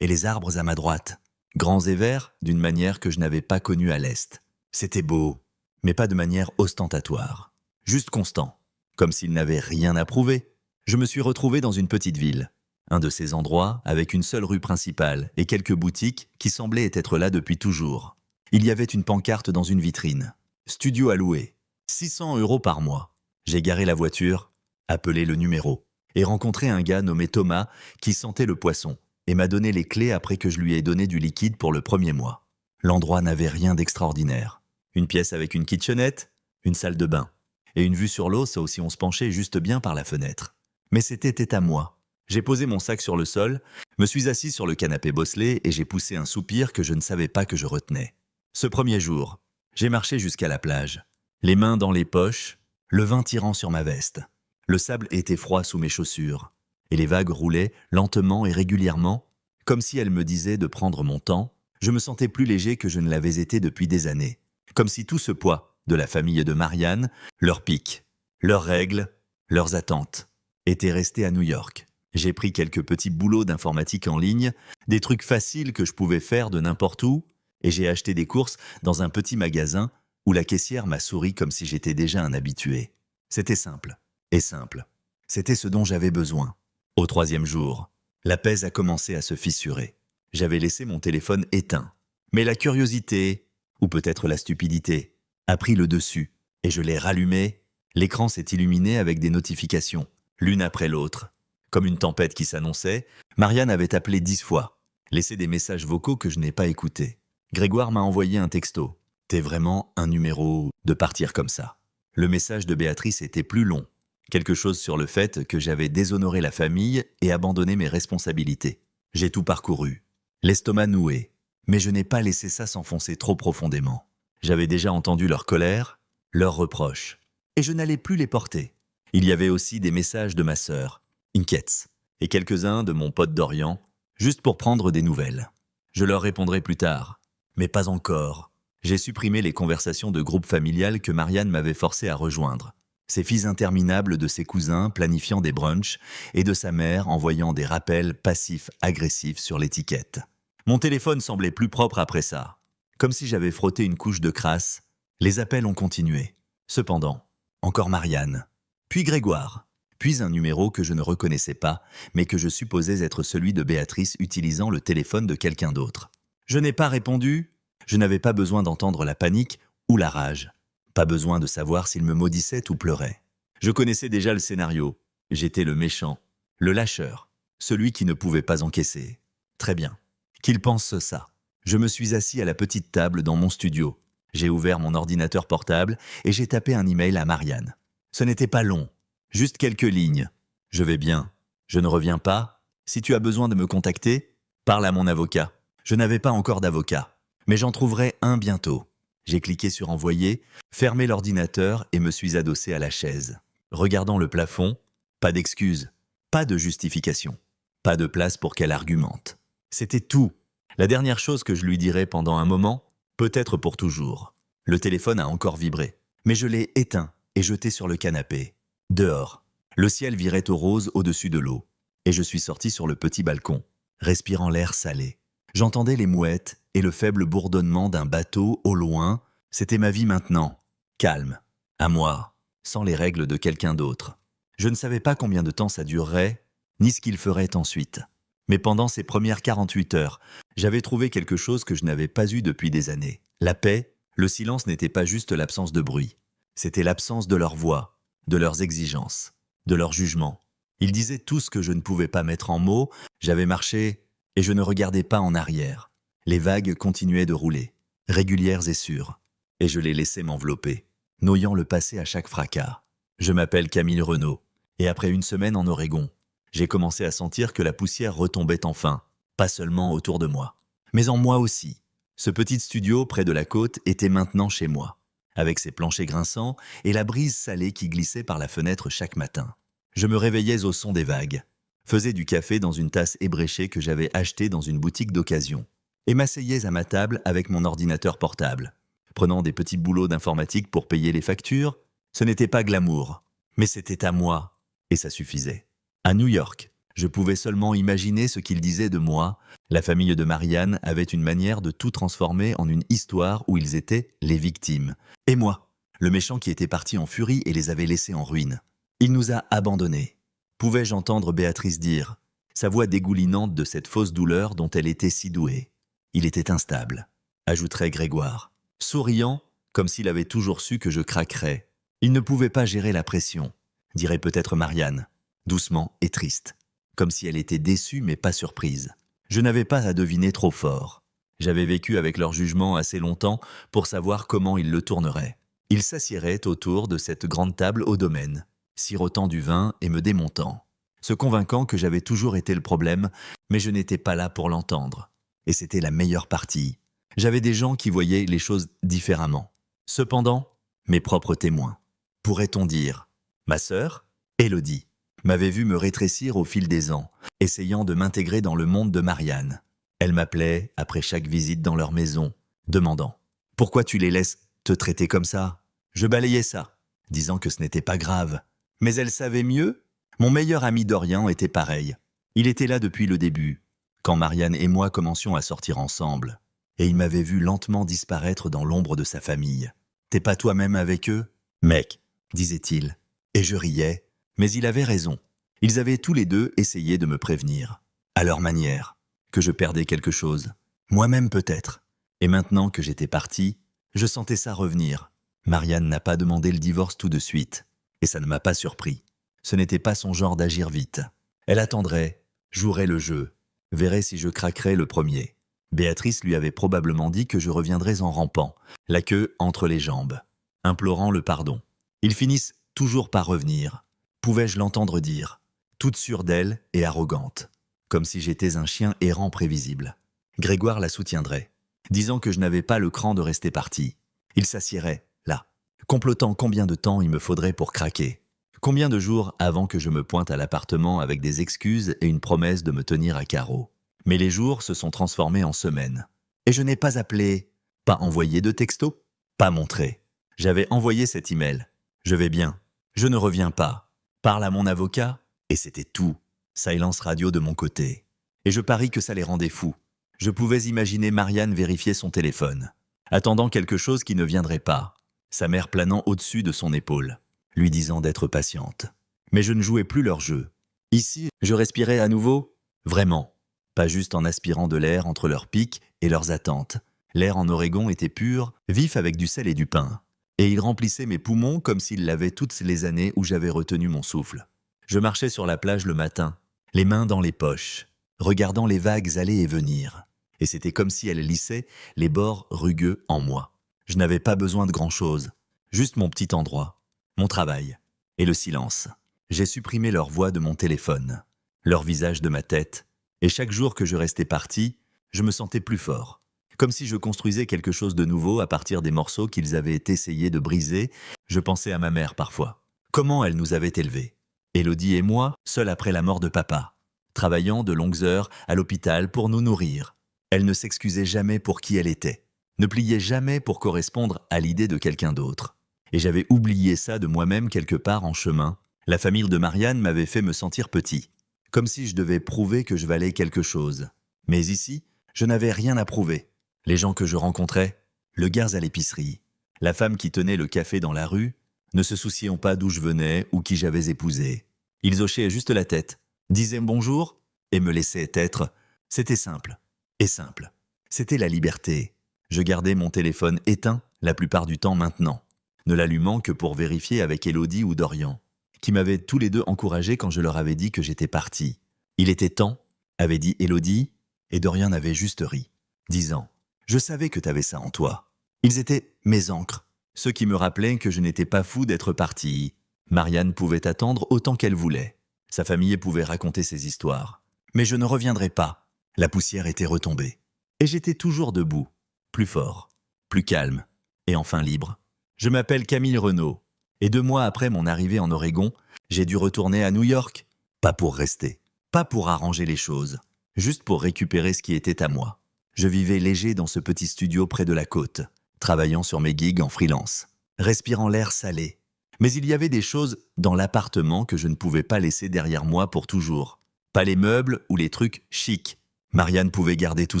et les arbres à ma droite, grands et verts d'une manière que je n'avais pas connue à l'est. C'était beau, mais pas de manière ostentatoire, juste constant, comme s'il n'avait rien à prouver. Je me suis retrouvé dans une petite ville, un de ces endroits avec une seule rue principale et quelques boutiques qui semblaient être là depuis toujours. Il y avait une pancarte dans une vitrine. Studio à louer, 600 € par mois. J'ai garé la voiture, appelé le numéro et rencontré un gars nommé Thomas qui sentait le poisson et m'a donné les clés après que je lui ai donné du liquide pour le premier mois. L'endroit n'avait rien d'extraordinaire. Une pièce avec une kitchenette, une salle de bain et une vue sur l'eau, ça si on se penchait juste bien par la fenêtre. Mais c'était à moi. J'ai posé mon sac sur le sol, me suis assis sur le canapé bosselé et j'ai poussé un soupir que je ne savais pas que je retenais. Ce premier jour, j'ai marché jusqu'à la plage, les mains dans les poches, le vin tirant sur ma veste. Le sable était froid sous mes chaussures, et les vagues roulaient lentement et régulièrement, comme si elles me disaient de prendre mon temps. Je me sentais plus léger que je ne l'avais été depuis des années, comme si tout ce poids de la famille de Marianne, leurs pics, leurs règles, leurs attentes, était resté à New York. J'ai pris quelques petits boulots d'informatique en ligne, des trucs faciles que je pouvais faire de n'importe où, et j'ai acheté des courses dans un petit magasin où la caissière m'a souri comme si j'étais déjà un habitué. C'était simple, et simple. C'était ce dont j'avais besoin. Au 3e jour, la pèse a commencé à se fissurer. J'avais laissé mon téléphone éteint. Mais la curiosité, ou peut-être la stupidité, a pris le dessus, et je l'ai rallumé. L'écran s'est illuminé avec des notifications, l'une après l'autre. Comme une tempête qui s'annonçait, Marianne avait appelé 10 fois, laissé des messages vocaux que je n'ai pas écoutés. Grégoire m'a envoyé un texto. « T'es vraiment un numéro de partir comme ça ». Le message de Béatrice était plus long. Quelque chose sur le fait que j'avais déshonoré la famille et abandonné mes responsabilités. J'ai tout parcouru, l'estomac noué, mais je n'ai pas laissé ça s'enfoncer trop profondément. J'avais déjà entendu leur colère, leurs reproches, et je n'allais plus les porter. Il y avait aussi des messages de ma sœur, Inketz, et quelques-uns de mon pote Dorian, juste pour prendre des nouvelles. Je leur répondrai plus tard, mais pas encore. J'ai supprimé les conversations de groupe familial que Marianne m'avait forcé à rejoindre. Ces filles interminables de ses cousins planifiant des brunchs et de sa mère envoyant des rappels passifs-agressifs sur l'étiquette. Mon téléphone semblait plus propre après ça. Comme si j'avais frotté une couche de crasse, les appels ont continué. Cependant, encore Marianne, puis Grégoire, puis un numéro que je ne reconnaissais pas, mais que je supposais être celui de Béatrice utilisant le téléphone de quelqu'un d'autre. Je n'ai pas répondu. Je n'avais pas besoin d'entendre la panique ou la rage. Pas besoin de savoir s'il me maudissait ou pleurait. Je connaissais déjà le scénario. J'étais le méchant, le lâcheur, celui qui ne pouvait pas encaisser. Très bien. Qu'il pense ça. Je me suis assis à la petite table dans mon studio. J'ai ouvert mon ordinateur portable et j'ai tapé un email à Marianne. Ce n'était pas long, juste quelques lignes. Je vais bien. Je ne reviens pas. Si tu as besoin de me contacter, parle à mon avocat. Je n'avais pas encore d'avocat. Mais j'en trouverai un bientôt. J'ai cliqué sur envoyer, fermé l'ordinateur et me suis adossé à la chaise. Regardant le plafond, pas d'excuses, pas de justification, pas de place pour qu'elle argumente. C'était tout. La dernière chose que je lui dirais pendant un moment, peut-être pour toujours. Le téléphone a encore vibré, mais je l'ai éteint et jeté sur le canapé. Dehors, le ciel virait au rose au-dessus de l'eau, et je suis sorti sur le petit balcon, respirant l'air salé. J'entendais les mouettes et le faible bourdonnement d'un bateau au loin. C'était ma vie maintenant, calme, à moi, sans les règles de quelqu'un d'autre. Je ne savais pas combien de temps ça durerait, ni ce qu'il ferait ensuite. Mais pendant ces premières 48 heures, j'avais trouvé quelque chose que je n'avais pas eu depuis des années. La paix, le silence n'était pas juste l'absence de bruit. C'était l'absence de leur voix, de leurs exigences, de leur jugement. Ils disaient tout ce que je ne pouvais pas mettre en mots. J'avais marché et je ne regardais pas en arrière. Les vagues continuaient de rouler, régulières et sûres, et je les laissais m'envelopper, noyant le passé à chaque fracas. Je m'appelle Camille Renaud, et après une semaine en Oregon, J'ai commencé à sentir que la poussière retombait enfin, pas seulement autour de moi, mais en moi aussi. Ce petit studio près de la côte était maintenant chez moi, avec ses planchers grinçants et la brise salée qui glissait par la fenêtre chaque matin. Je me réveillais au son des vagues, faisais du café dans une tasse ébréchée que j'avais achetée dans une boutique d'occasion, et m'asseyais à ma table avec mon ordinateur portable, prenant des petits boulots d'informatique pour payer les factures. Ce n'était pas glamour, mais c'était à moi, et ça suffisait. À New York, je pouvais seulement imaginer ce qu'ils disaient de moi. La famille de Marianne avait une manière de tout transformer en une histoire où ils étaient les victimes. Et moi, le méchant qui était parti en furie et les avait laissés en ruine. Il nous a abandonnés. Pouvais-je entendre Béatrice dire, sa voix dégoulinante de cette fausse douleur dont elle était si douée. Il était instable, ajouterait Grégoire, souriant comme s'il avait toujours su que je craquerais. Il ne pouvait pas gérer la pression, dirait peut-être Marianne, doucement et triste, comme si elle était déçue mais pas surprise. Je n'avais pas à deviner trop fort. J'avais vécu avec leur jugement assez longtemps pour savoir comment ils le tourneraient. Ils s'assieraient autour de cette grande table au domaine, sirotant du vin et me démontant, se convainquant que j'avais toujours été le problème, mais je n'étais pas là pour l'entendre. Et c'était la meilleure partie. J'avais des gens qui voyaient les choses différemment. Cependant, mes propres témoins, pourrait-on dire, ma sœur, Élodie, m'avait vu me rétrécir au fil des ans, essayant de m'intégrer dans le monde de Marianne. Elle m'appelait, après chaque visite dans leur maison, demandant « Pourquoi tu les laisses te traiter comme ça ?» Je balayais ça, disant que ce n'était pas grave. Mais elle savait mieux. Mon meilleur ami Dorian était pareil. Il était là depuis le début, quand Marianne et moi commencions à sortir ensemble. Et il m'avait vu lentement disparaître dans l'ombre de sa famille. « T'es pas toi-même avec eux ?»« Mec, » disait-il. Et je riais, mais il avait raison. Ils avaient tous les deux essayé de me prévenir, à leur manière, que je perdais quelque chose. Moi-même peut-être. Et maintenant que j'étais parti, je sentais ça revenir. Marianne n'a pas demandé le divorce tout de suite. Et ça ne m'a pas surpris. Ce n'était pas son genre d'agir vite. Elle attendrait, jouerait le jeu, verrait si je craquerais le premier. Béatrice lui avait probablement dit que je reviendrais en rampant, la queue entre les jambes, implorant le pardon. Ils finissent toujours par revenir. Pouvais-je l'entendre dire, toute sûre d'elle et arrogante, comme si j'étais un chien errant prévisible. Grégoire la soutiendrait, disant que je n'avais pas le cran de rester parti. Il s'assiérait, là, complotant combien de temps il me faudrait pour craquer. Combien de jours avant que je me pointe à l'appartement avec des excuses et une promesse de me tenir à carreau. Mais les jours se sont transformés en semaines. Et je n'ai pas appelé, pas envoyé de texto, pas montré. J'avais envoyé cet email. Je vais bien. Je ne reviens pas. Parle à mon avocat. Et c'était tout. Silence radio de mon côté. Et je parie que ça les rendait fous. Je pouvais imaginer Marianne vérifier son téléphone, attendant quelque chose qui ne viendrait pas. Sa mère planant au-dessus de son épaule, lui disant d'être patiente. Mais je ne jouais plus leur jeu. Ici, je respirais à nouveau. Vraiment. Pas juste en aspirant de l'air entre leurs pics et leurs attentes. L'air en Oregon était pur, vif avec du sel et du pain. Et il remplissait mes poumons comme s'il l'avait toutes les années où j'avais retenu mon souffle. Je marchais sur la plage le matin, les mains dans les poches, regardant les vagues aller et venir. Et c'était comme si elles lissaient les bords rugueux en moi. Je n'avais pas besoin de grand-chose, juste mon petit endroit, mon travail et le silence. J'ai supprimé leur voix de mon téléphone, leur visage de ma tête. Et chaque jour que je restais parti, je me sentais plus fort. Comme si je construisais quelque chose de nouveau à partir des morceaux qu'ils avaient essayé de briser. Je pensais à ma mère parfois. Comment elle nous avait élevés. Élodie et moi, seuls après la mort de papa, travaillant de longues heures à l'hôpital pour nous nourrir. Elle ne s'excusait jamais pour qui elle était, ne pliait jamais pour correspondre à l'idée de quelqu'un d'autre. Et j'avais oublié ça de moi-même quelque part en chemin. La famille de Marianne m'avait fait me sentir petit. Comme si je devais prouver que je valais quelque chose. Mais ici, je n'avais rien à prouver. Les gens que je rencontrais, le gars à l'épicerie, la femme qui tenait le café dans la rue, ne se souciant pas d'où je venais ou qui j'avais épousé. Ils hochaient juste la tête, disaient bonjour et me laissaient être. C'était simple. Et simple. C'était la liberté. Je gardais mon téléphone éteint la plupart du temps maintenant, ne l'allumant que pour vérifier avec Élodie ou Dorian, qui m'avaient tous les deux encouragé quand je leur avais dit que j'étais parti. Il était temps, avait dit Élodie, et Dorian avait juste ri, disant « Je savais que t'avais ça en toi ». Ils étaient mes ancres, ceux qui me rappelaient que je n'étais pas fou d'être parti. Marianne pouvait attendre autant qu'elle voulait. Sa famille pouvait raconter ses histoires. Mais je ne reviendrai pas. La poussière était retombée. Et j'étais toujours debout, plus fort, plus calme, et enfin libre. Je m'appelle Camille Renaud, et 2 mois après mon arrivée en Oregon, j'ai dû retourner à New York. Pas pour rester, pas pour arranger les choses, juste pour récupérer ce qui était à moi. Je vivais léger dans ce petit studio près de la côte, travaillant sur mes gigs en freelance, respirant l'air salé. Mais il y avait des choses dans l'appartement que je ne pouvais pas laisser derrière moi pour toujours. Pas les meubles ou les trucs chics. Marianne pouvait garder tout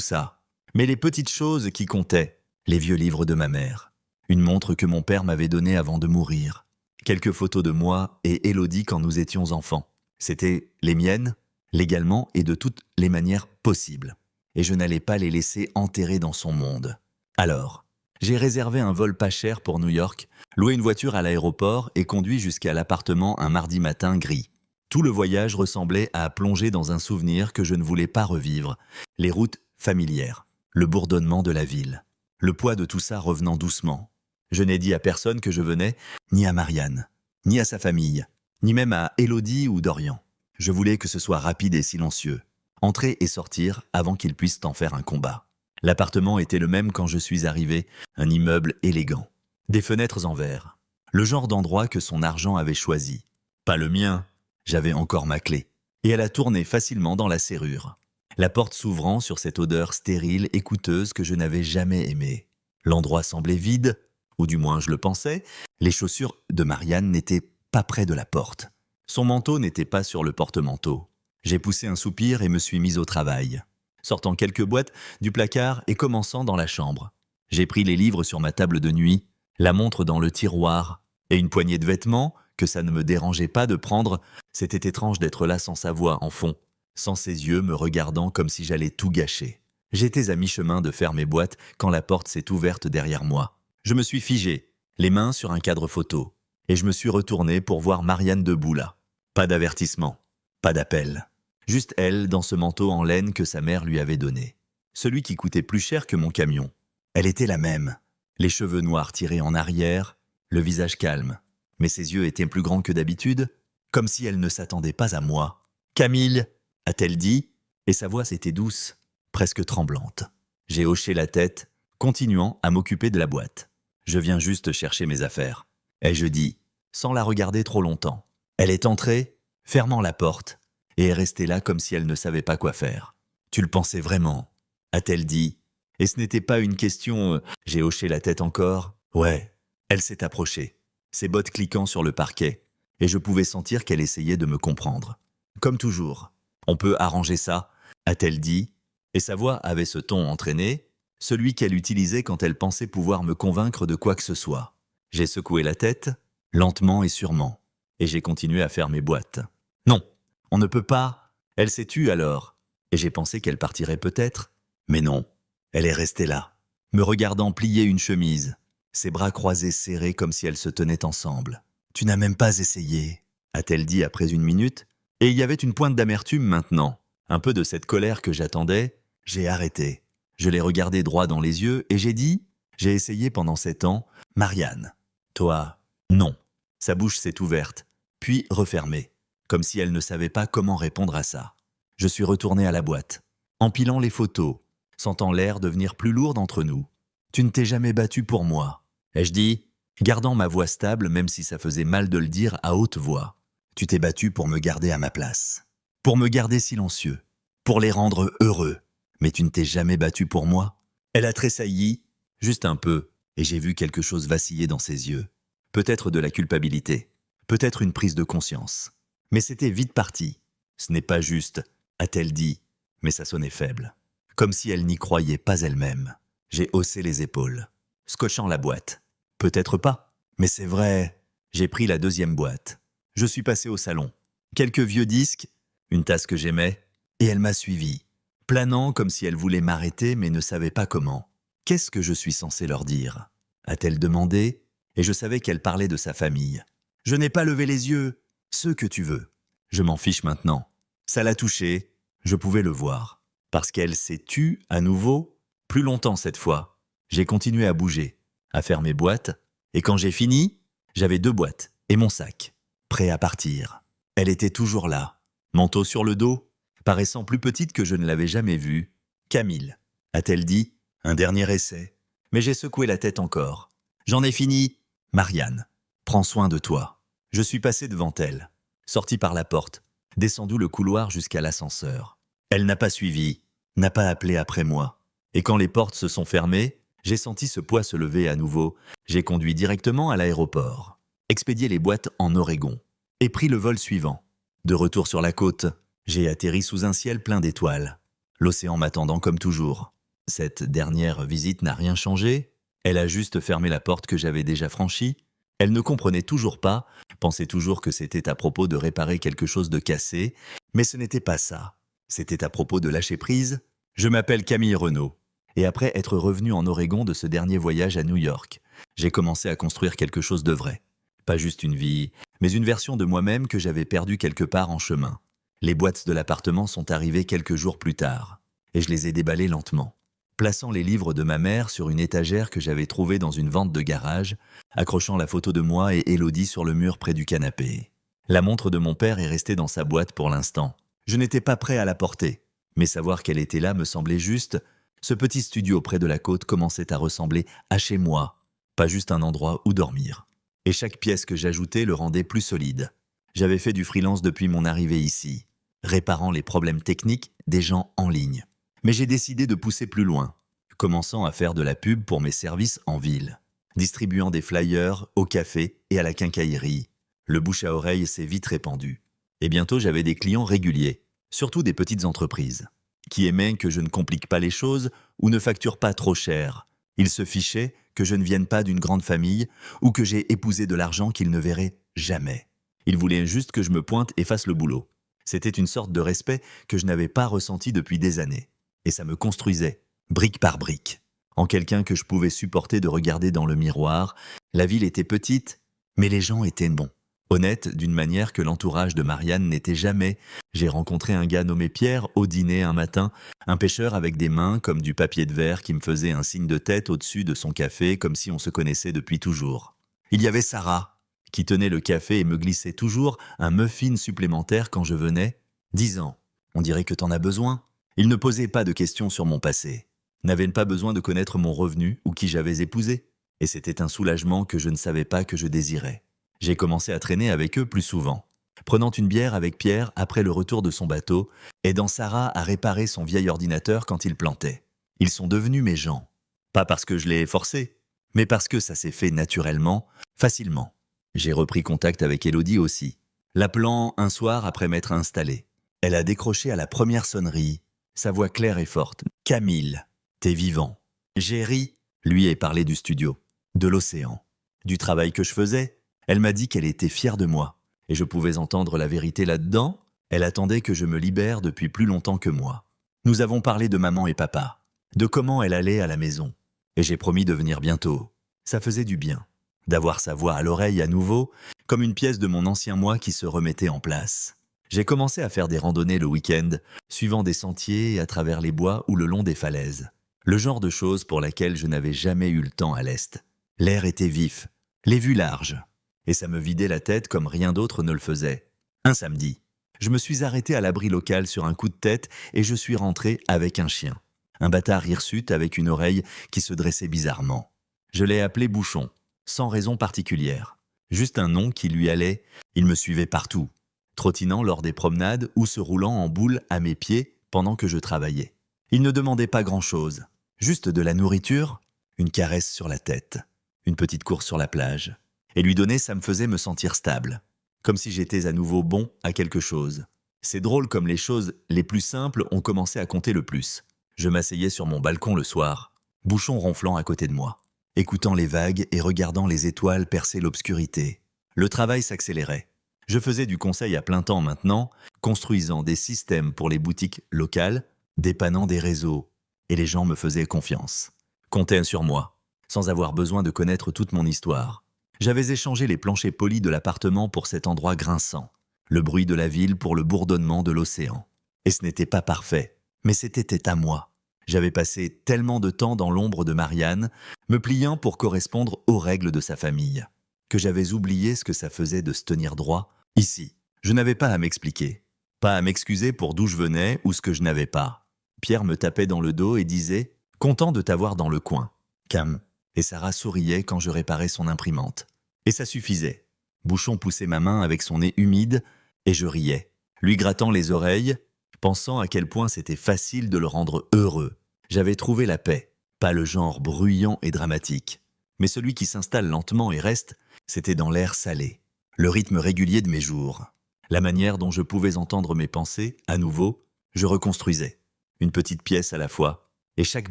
ça. Mais les petites choses qui comptaient, les vieux livres de ma mère, une montre que mon père m'avait donnée avant de mourir, quelques photos de moi et Élodie quand nous étions enfants. C'était les miennes, légalement et de toutes les manières possibles. Et je n'allais pas les laisser enterrer dans son monde. Alors, j'ai réservé un vol pas cher pour New York, loué une voiture à l'aéroport et conduit jusqu'à l'appartement un mardi matin gris. Tout le voyage ressemblait à plonger dans un souvenir que je ne voulais pas revivre. Les routes familières, le bourdonnement de la ville, le poids de tout ça revenant doucement. Je n'ai dit à personne que je venais, ni à Marianne, ni à sa famille, ni même à Élodie ou Dorian. Je voulais que ce soit rapide et silencieux. Entrer et sortir avant qu'ils puissent en faire un combat. L'appartement était le même quand je suis arrivé, un immeuble élégant. Des fenêtres en verre. Le genre d'endroit que son argent avait choisi. Pas le mien. J'avais encore ma clé. Et elle a tourné facilement dans la serrure. La porte s'ouvrant sur cette odeur stérile et coûteuse que je n'avais jamais aimée. L'endroit semblait vide, ou du moins je le pensais. Les chaussures de Marianne n'étaient pas près de la porte. Son manteau n'était pas sur le porte-manteau. J'ai poussé un soupir et me suis mis au travail. Sortant quelques boîtes du placard et commençant dans la chambre. J'ai pris les livres sur ma table de nuit, la montre dans le tiroir et une poignée de vêtements que ça ne me dérangeait pas de prendre. C'était étrange d'être là sans sa voix en fond, sans ses yeux me regardant comme si j'allais tout gâcher. J'étais à mi-chemin de faire mes boîtes quand la porte s'est ouverte derrière moi. Je me suis figé, les mains sur un cadre photo, et je me suis retourné pour voir Marianne debout là. Pas d'avertissement, pas d'appel. Juste elle dans ce manteau en laine que sa mère lui avait donné. Celui qui coûtait plus cher que mon camion. Elle était la même. Les cheveux noirs tirés en arrière, le visage calme. Mais ses yeux étaient plus grands que d'habitude, comme si elle ne s'attendait pas à moi. « Camille !» a-t-elle dit, et sa voix était douce, presque tremblante. J'ai hoché la tête, continuant à m'occuper de la boîte. Je viens juste chercher mes affaires. Ai-je dit, sans la regarder trop longtemps. Elle est entrée, fermant la porte, et est restée là comme si elle ne savait pas quoi faire. « Tu le pensais vraiment ?» a-t-elle dit. Et ce n'était pas une question... J'ai hoché la tête encore. Ouais, elle s'est approchée, ses bottes cliquant sur le parquet, et je pouvais sentir qu'elle essayait de me comprendre. Comme toujours. « On peut arranger ça ?» a-t-elle dit, et sa voix avait ce ton entraîné, celui qu'elle utilisait quand elle pensait pouvoir me convaincre de quoi que ce soit. J'ai secoué la tête, lentement et sûrement, et j'ai continué à faire mes boîtes. « Non, on ne peut pas. » Elle s'est tue alors, et j'ai pensé qu'elle partirait peut-être. Mais non, elle est restée là, me regardant plier une chemise, ses bras croisés serrés comme si elles se tenaient ensemble. « Tu n'as même pas essayé ?» a-t-elle dit après une minute, et il y avait une pointe d'amertume maintenant, un peu de cette colère que j'attendais. J'ai arrêté. Je l'ai regardé droit dans les yeux et j'ai dit, j'ai essayé pendant 7 ans, « Marianne, toi, non. » Sa bouche s'est ouverte, puis refermée, comme si elle ne savait pas comment répondre à ça. Je suis retourné à la boîte, empilant les photos, sentant l'air devenir plus lourde entre nous. « Tu ne t'es jamais battu pour moi. » ai-je dit, gardant ma voix stable même si ça faisait mal de le dire à haute voix. « Tu t'es battu pour me garder à ma place, pour me garder silencieux, pour les rendre heureux. Mais tu ne t'es jamais battu pour moi. » Elle a tressailli, juste un peu, et j'ai vu quelque chose vaciller dans ses yeux. Peut-être de la culpabilité, peut-être une prise de conscience. Mais c'était vite parti. « Ce n'est pas juste, » a-t-elle dit, mais ça sonnait faible. Comme si elle n'y croyait pas elle-même. J'ai haussé les épaules, scotchant la boîte. Peut-être pas, mais c'est vrai. J'ai pris la 2e boîte. Je suis passé au salon. Quelques vieux disques, une tasse que j'aimais, et elle m'a suivi, planant comme si elle voulait m'arrêter mais ne savait pas comment. « Qu'est-ce que je suis censé leur dire ?» a-t-elle demandé, et je savais qu'elle parlait de sa famille. « Je n'ai pas levé les yeux, ceux que tu veux. » Je m'en fiche maintenant. Ça l'a touchée, je pouvais le voir. Parce qu'elle s'est tue à nouveau, plus longtemps cette fois. J'ai continué à bouger, à faire mes boîtes, et quand j'ai fini, j'avais 2 boîtes et mon sac, prêt à partir. Elle était toujours là, Manteau sur le dos, paraissant plus petite que je ne l'avais jamais vue. Camille, a-t-elle dit, un dernier essai. Mais j'ai secoué la tête encore. J'en ai fini. Marianne, prends soin de toi. Je suis passé devant elle, sorti par la porte, descendu le couloir jusqu'à l'ascenseur. Elle n'a pas suivi, n'a pas appelé après moi. Et quand les portes se sont fermées, j'ai senti ce poids se lever à nouveau. J'ai conduit directement à l'aéroport, expédié les boîtes en Oregon et pris le vol suivant. De retour sur la côte, j'ai atterri sous un ciel plein d'étoiles. L'océan m'attendant comme toujours. Cette dernière visite n'a rien changé. Elle a juste fermé la porte que j'avais déjà franchie. Elle ne comprenait toujours pas, pensait toujours que c'était à propos de réparer quelque chose de cassé, mais ce n'était pas ça. C'était à propos de lâcher prise. Je m'appelle Camille Renaud. Et après être revenu en Oregon de ce dernier voyage à New York, j'ai commencé à construire quelque chose de vrai. Pas juste une vie, mais une version de moi-même que j'avais perdue quelque part en chemin. Les boîtes de l'appartement sont arrivées quelques jours plus tard, et je les ai déballées lentement, plaçant les livres de ma mère sur une étagère que j'avais trouvée dans une vente de garage, accrochant la photo de moi et Élodie sur le mur près du canapé. La montre de mon père est restée dans sa boîte pour l'instant. Je n'étais pas prêt à la porter, mais savoir qu'elle était là me semblait juste. Ce petit studio près de la côte commençait à ressembler à chez moi, pas juste un endroit où dormir. Et chaque pièce que j'ajoutais le rendait plus solide. J'avais fait du freelance depuis mon arrivée ici, réparant les problèmes techniques des gens en ligne. Mais j'ai décidé de pousser plus loin, commençant à faire de la pub pour mes services en ville, distribuant des flyers au café et à la quincaillerie. Le bouche à oreille s'est vite répandu. Et bientôt j'avais des clients réguliers, surtout des petites entreprises, qui aimaient que je ne complique pas les choses ou ne facture pas trop cher. Ils se fichaient que je ne vienne pas d'une grande famille ou que j'ai épousé de l'argent qu'ils ne verraient jamais. Ils voulaient juste que je me pointe et fasse le boulot. C'était une sorte de respect que je n'avais pas ressenti depuis des années. Et ça me construisait, brique par brique, en quelqu'un que je pouvais supporter de regarder dans le miroir. La ville était petite, mais les gens étaient bons. Honnête d'une manière que l'entourage de Marianne n'était jamais. J'ai rencontré un gars nommé Pierre au dîner un matin, un pêcheur avec des mains comme du papier de verre qui me faisait un signe de tête au-dessus de son café comme si on se connaissait depuis toujours. Il y avait Sarah, qui tenait le café et me glissait toujours un muffin supplémentaire quand je venais. 10 ans, on dirait que t'en as besoin. Il ne posait pas de questions sur mon passé, n'avait pas besoin de connaître mon revenu ou qui j'avais épousé. Et c'était un soulagement que je ne savais pas que je désirais. J'ai commencé à traîner avec eux plus souvent, prenant une bière avec Pierre après le retour de son bateau, aidant Sarah à réparer son vieil ordinateur quand il plantait. Ils sont devenus mes gens. Pas parce que je l'ai forcé, mais parce que ça s'est fait naturellement, facilement. J'ai repris contact avec Élodie aussi, l'appelant un soir après m'être installé. Elle a décroché à la première sonnerie, sa voix claire et forte. « Camille, t'es vivant. » J'ai ri, lui ai parlé du studio, de l'océan, du travail que je faisais. Elle m'a dit qu'elle était fière de moi, et je pouvais entendre la vérité là-dedans. Elle attendait que je me libère depuis plus longtemps que moi. Nous avons parlé de maman et papa, de comment elle allait à la maison, et j'ai promis de venir bientôt. Ça faisait du bien, d'avoir sa voix à l'oreille à nouveau, comme une pièce de mon ancien moi qui se remettait en place. J'ai commencé à faire des randonnées le week-end, suivant des sentiers à travers les bois ou le long des falaises. Le genre de choses pour laquelle je n'avais jamais eu le temps à l'Est. L'air était vif, les vues larges. Et ça me vidait la tête comme rien d'autre ne le faisait. Un samedi, je me suis arrêté à l'abri local sur un coup de tête et je suis rentré avec un chien. Un bâtard hirsute avec une oreille qui se dressait bizarrement. Je l'ai appelé Bouchon, sans raison particulière. Juste un nom qui lui allait. Il me suivait partout, trottinant lors des promenades ou se roulant en boule à mes pieds pendant que je travaillais. Il ne demandait pas grand-chose, juste de la nourriture, une caresse sur la tête, une petite course sur la plage. Et lui donner, ça me faisait me sentir stable, comme si j'étais à nouveau bon à quelque chose. C'est drôle comme les choses les plus simples ont commencé à compter le plus. Je m'asseyais sur mon balcon le soir, Bouchon ronflant à côté de moi, écoutant les vagues et regardant les étoiles percer l'obscurité. Le travail s'accélérait. Je faisais du conseil à plein temps maintenant, construisant des systèmes pour les boutiques locales, dépannant des réseaux, et les gens me faisaient confiance. Comptaient sur moi, sans avoir besoin de connaître toute mon histoire. J'avais échangé les planchers polis de l'appartement pour cet endroit grinçant, le bruit de la ville pour le bourdonnement de l'océan. Et ce n'était pas parfait, mais c'était à moi. J'avais passé tellement de temps dans l'ombre de Marianne, me pliant pour correspondre aux règles de sa famille, que j'avais oublié ce que ça faisait de se tenir droit. Ici, je n'avais pas à m'expliquer. pas à m'excuser pour d'où je venais ou ce que je n'avais pas. Pierre me tapait dans le dos et disait « Content de t'avoir dans le coin. Cam ». Et Sarah souriait quand je réparais son imprimante. Et ça suffisait. Bouchon poussait ma main avec son nez humide et je riais, lui grattant les oreilles, pensant à quel point c'était facile de le rendre heureux. J'avais trouvé la paix, pas le genre bruyant et dramatique, mais celui qui s'installe lentement et reste, c'était dans l'air salé, le rythme régulier de mes jours. La manière dont je pouvais entendre mes pensées, à nouveau, je reconstruisais, une petite pièce à la fois, et chaque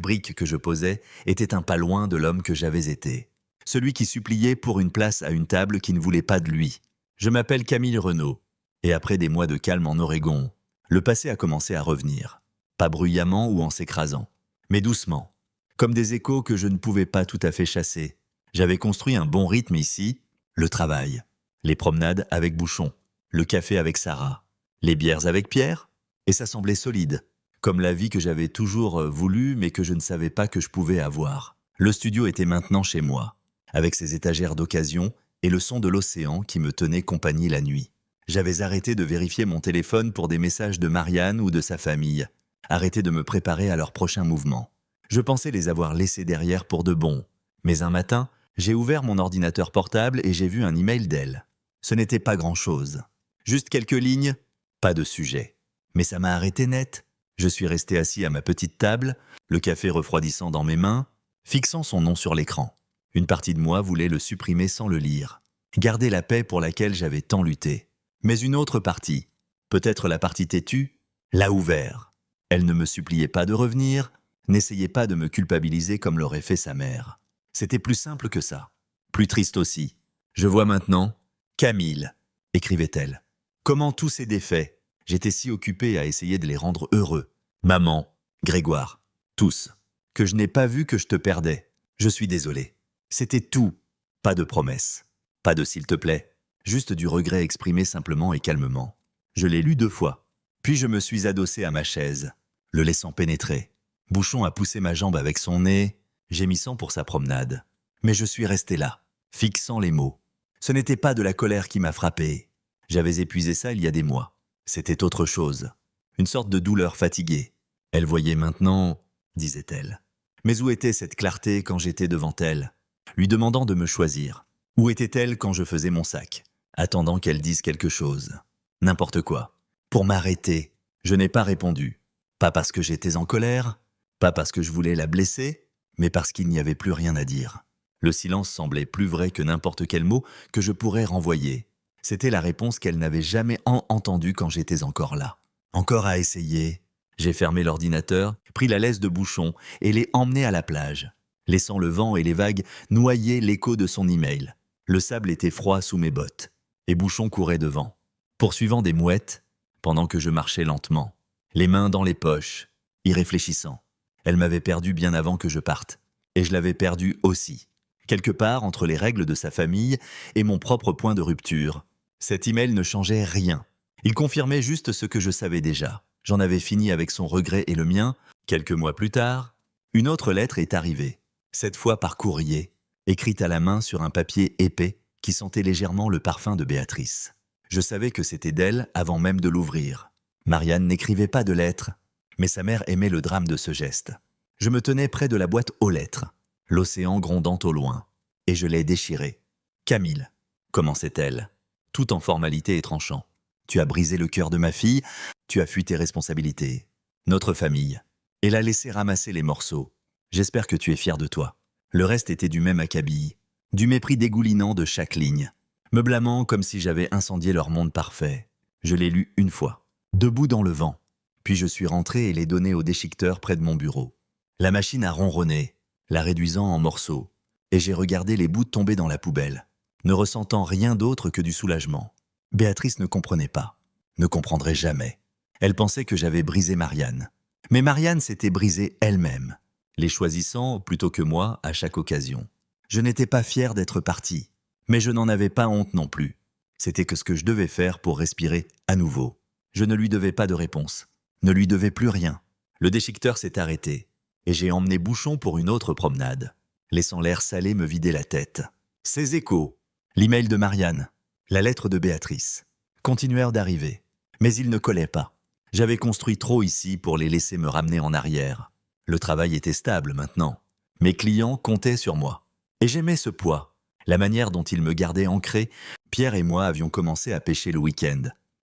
brique que je posais était un pas loin de l'homme que j'avais été. Celui qui suppliait pour une place à une table qui ne voulait pas de lui. Je m'appelle Camille Renaud, et après des mois de calme en Oregon, le passé a commencé à revenir. Pas bruyamment ou en s'écrasant, mais doucement, comme des échos que je ne pouvais pas tout à fait chasser. J'avais construit un bon rythme ici, le travail, les promenades avec Bouchon, le café avec Sarah, les bières avec Pierre, et ça semblait solide, comme la vie que j'avais toujours voulu mais que je ne savais pas que je pouvais avoir. Le studio était maintenant chez moi, avec ses étagères d'occasion et le son de l'océan qui me tenait compagnie la nuit. J'avais arrêté de vérifier mon téléphone pour des messages de Marianne ou de sa famille, arrêté de me préparer à leurs prochains mouvements. Je pensais les avoir laissés derrière pour de bon, mais un matin, j'ai ouvert mon ordinateur portable et j'ai vu un email d'elle. Ce n'était pas grand-chose. Juste quelques lignes, pas de sujet. Mais ça m'a arrêté net. Je suis resté assis à ma petite table, le café refroidissant dans mes mains, fixant son nom sur l'écran. Une partie de moi voulait le supprimer sans le lire, garder la paix pour laquelle j'avais tant lutté. Mais une autre partie, peut-être la partie têtue, l'a ouvert. Elle ne me suppliait pas de revenir, n'essayait pas de me culpabiliser comme l'aurait fait sa mère. C'était plus simple que ça, plus triste aussi. Je vois maintenant, Camille, écrivait-elle. Comment tous ces défaits, j'étais si occupé à essayer de les rendre heureux. Maman, Grégoire, tous. Que je n'ai pas vu que je te perdais. Je suis désolé. C'était tout. Pas de promesses. Pas de s'il te plaît. Juste du regret exprimé simplement et calmement. Je l'ai lu 2 fois. Puis je me suis adossé à ma chaise, le laissant pénétrer. Bouchon a poussé ma jambe avec son nez, gémissant pour sa promenade. Mais je suis resté là, fixant les mots. Ce n'était pas de la colère qui m'a frappé. J'avais épuisé ça il y a des mois. C'était autre chose. Une sorte de douleur fatiguée. Elle voyait maintenant, disait-elle. Mais où était cette clarté quand j'étais devant elle, lui demandant de me choisir? Où était-elle quand je faisais mon sac, attendant qu'elle dise quelque chose? N'importe quoi. Pour m'arrêter, je n'ai pas répondu. Pas parce que j'étais en colère, pas parce que je voulais la blesser, mais parce qu'il n'y avait plus rien à dire. Le silence semblait plus vrai que n'importe quel mot que je pourrais renvoyer. C'était la réponse qu'elle n'avait jamais entendue quand j'étais encore là. Encore à essayer. J'ai fermé l'ordinateur, pris la laisse de Bouchon et l'ai emmené à la plage, laissant le vent et les vagues noyer l'écho de son email. Le sable était froid sous mes bottes, et Bouchon courait devant, poursuivant des mouettes, pendant que je marchais lentement, les mains dans les poches, y réfléchissant. Elle m'avait perdu bien avant que je parte, et je l'avais perdu aussi, quelque part entre les règles de sa famille et mon propre point de rupture. Cet email ne changeait rien. Il confirmait juste ce que je savais déjà. J'en avais fini avec son regret et le mien. Quelques mois plus tard, une autre lettre est arrivée, cette fois par courrier, écrite à la main sur un papier épais qui sentait légèrement le parfum de Béatrice. Je savais que c'était d'elle avant même de l'ouvrir. Marianne n'écrivait pas de lettres, mais sa mère aimait le drame de ce geste. Je me tenais près de la boîte aux lettres, l'océan grondant au loin, et je l'ai déchirée. « Camille », commençait-elle, tout en formalité et tranchant. « Tu as brisé le cœur de ma fille, tu as fui tes responsabilités. Notre famille. » Et l'a laissé ramasser les morceaux. « J'espère que tu es fier de toi. » Le reste était du même acabit, du mépris dégoulinant de chaque ligne, me blâmant comme si j'avais incendié leur monde parfait. Je l'ai lu 1 fois, debout dans le vent. Puis je suis rentré et l'ai donné au déchiqueteur près de mon bureau. La machine a ronronné, la réduisant en morceaux, et j'ai regardé les bouts tomber dans la poubelle, ne ressentant rien d'autre que du soulagement. Béatrice ne comprenait pas, ne comprendrait jamais. Elle pensait que j'avais brisé Marianne. Mais Marianne s'était brisée elle-même, les choisissant plutôt que moi à chaque occasion. Je n'étais pas fier d'être parti, mais je n'en avais pas honte non plus. C'était que ce que je devais faire pour respirer à nouveau. Je ne lui devais pas de réponse, ne lui devais plus rien. Le déchiqueteur s'est arrêté, et j'ai emmené Bouchon pour une autre promenade, laissant l'air salé me vider la tête. Ces échos, l'email de Marianne, la lettre de Béatrice, continuèrent d'arriver. Mais ils ne collaient pas. J'avais construit trop ici pour les laisser me ramener en arrière. Le travail était stable maintenant. Mes clients comptaient sur moi. Et j'aimais ce poids, la manière dont ils me gardaient ancré. Pierre et moi avions commencé à pêcher le week-end.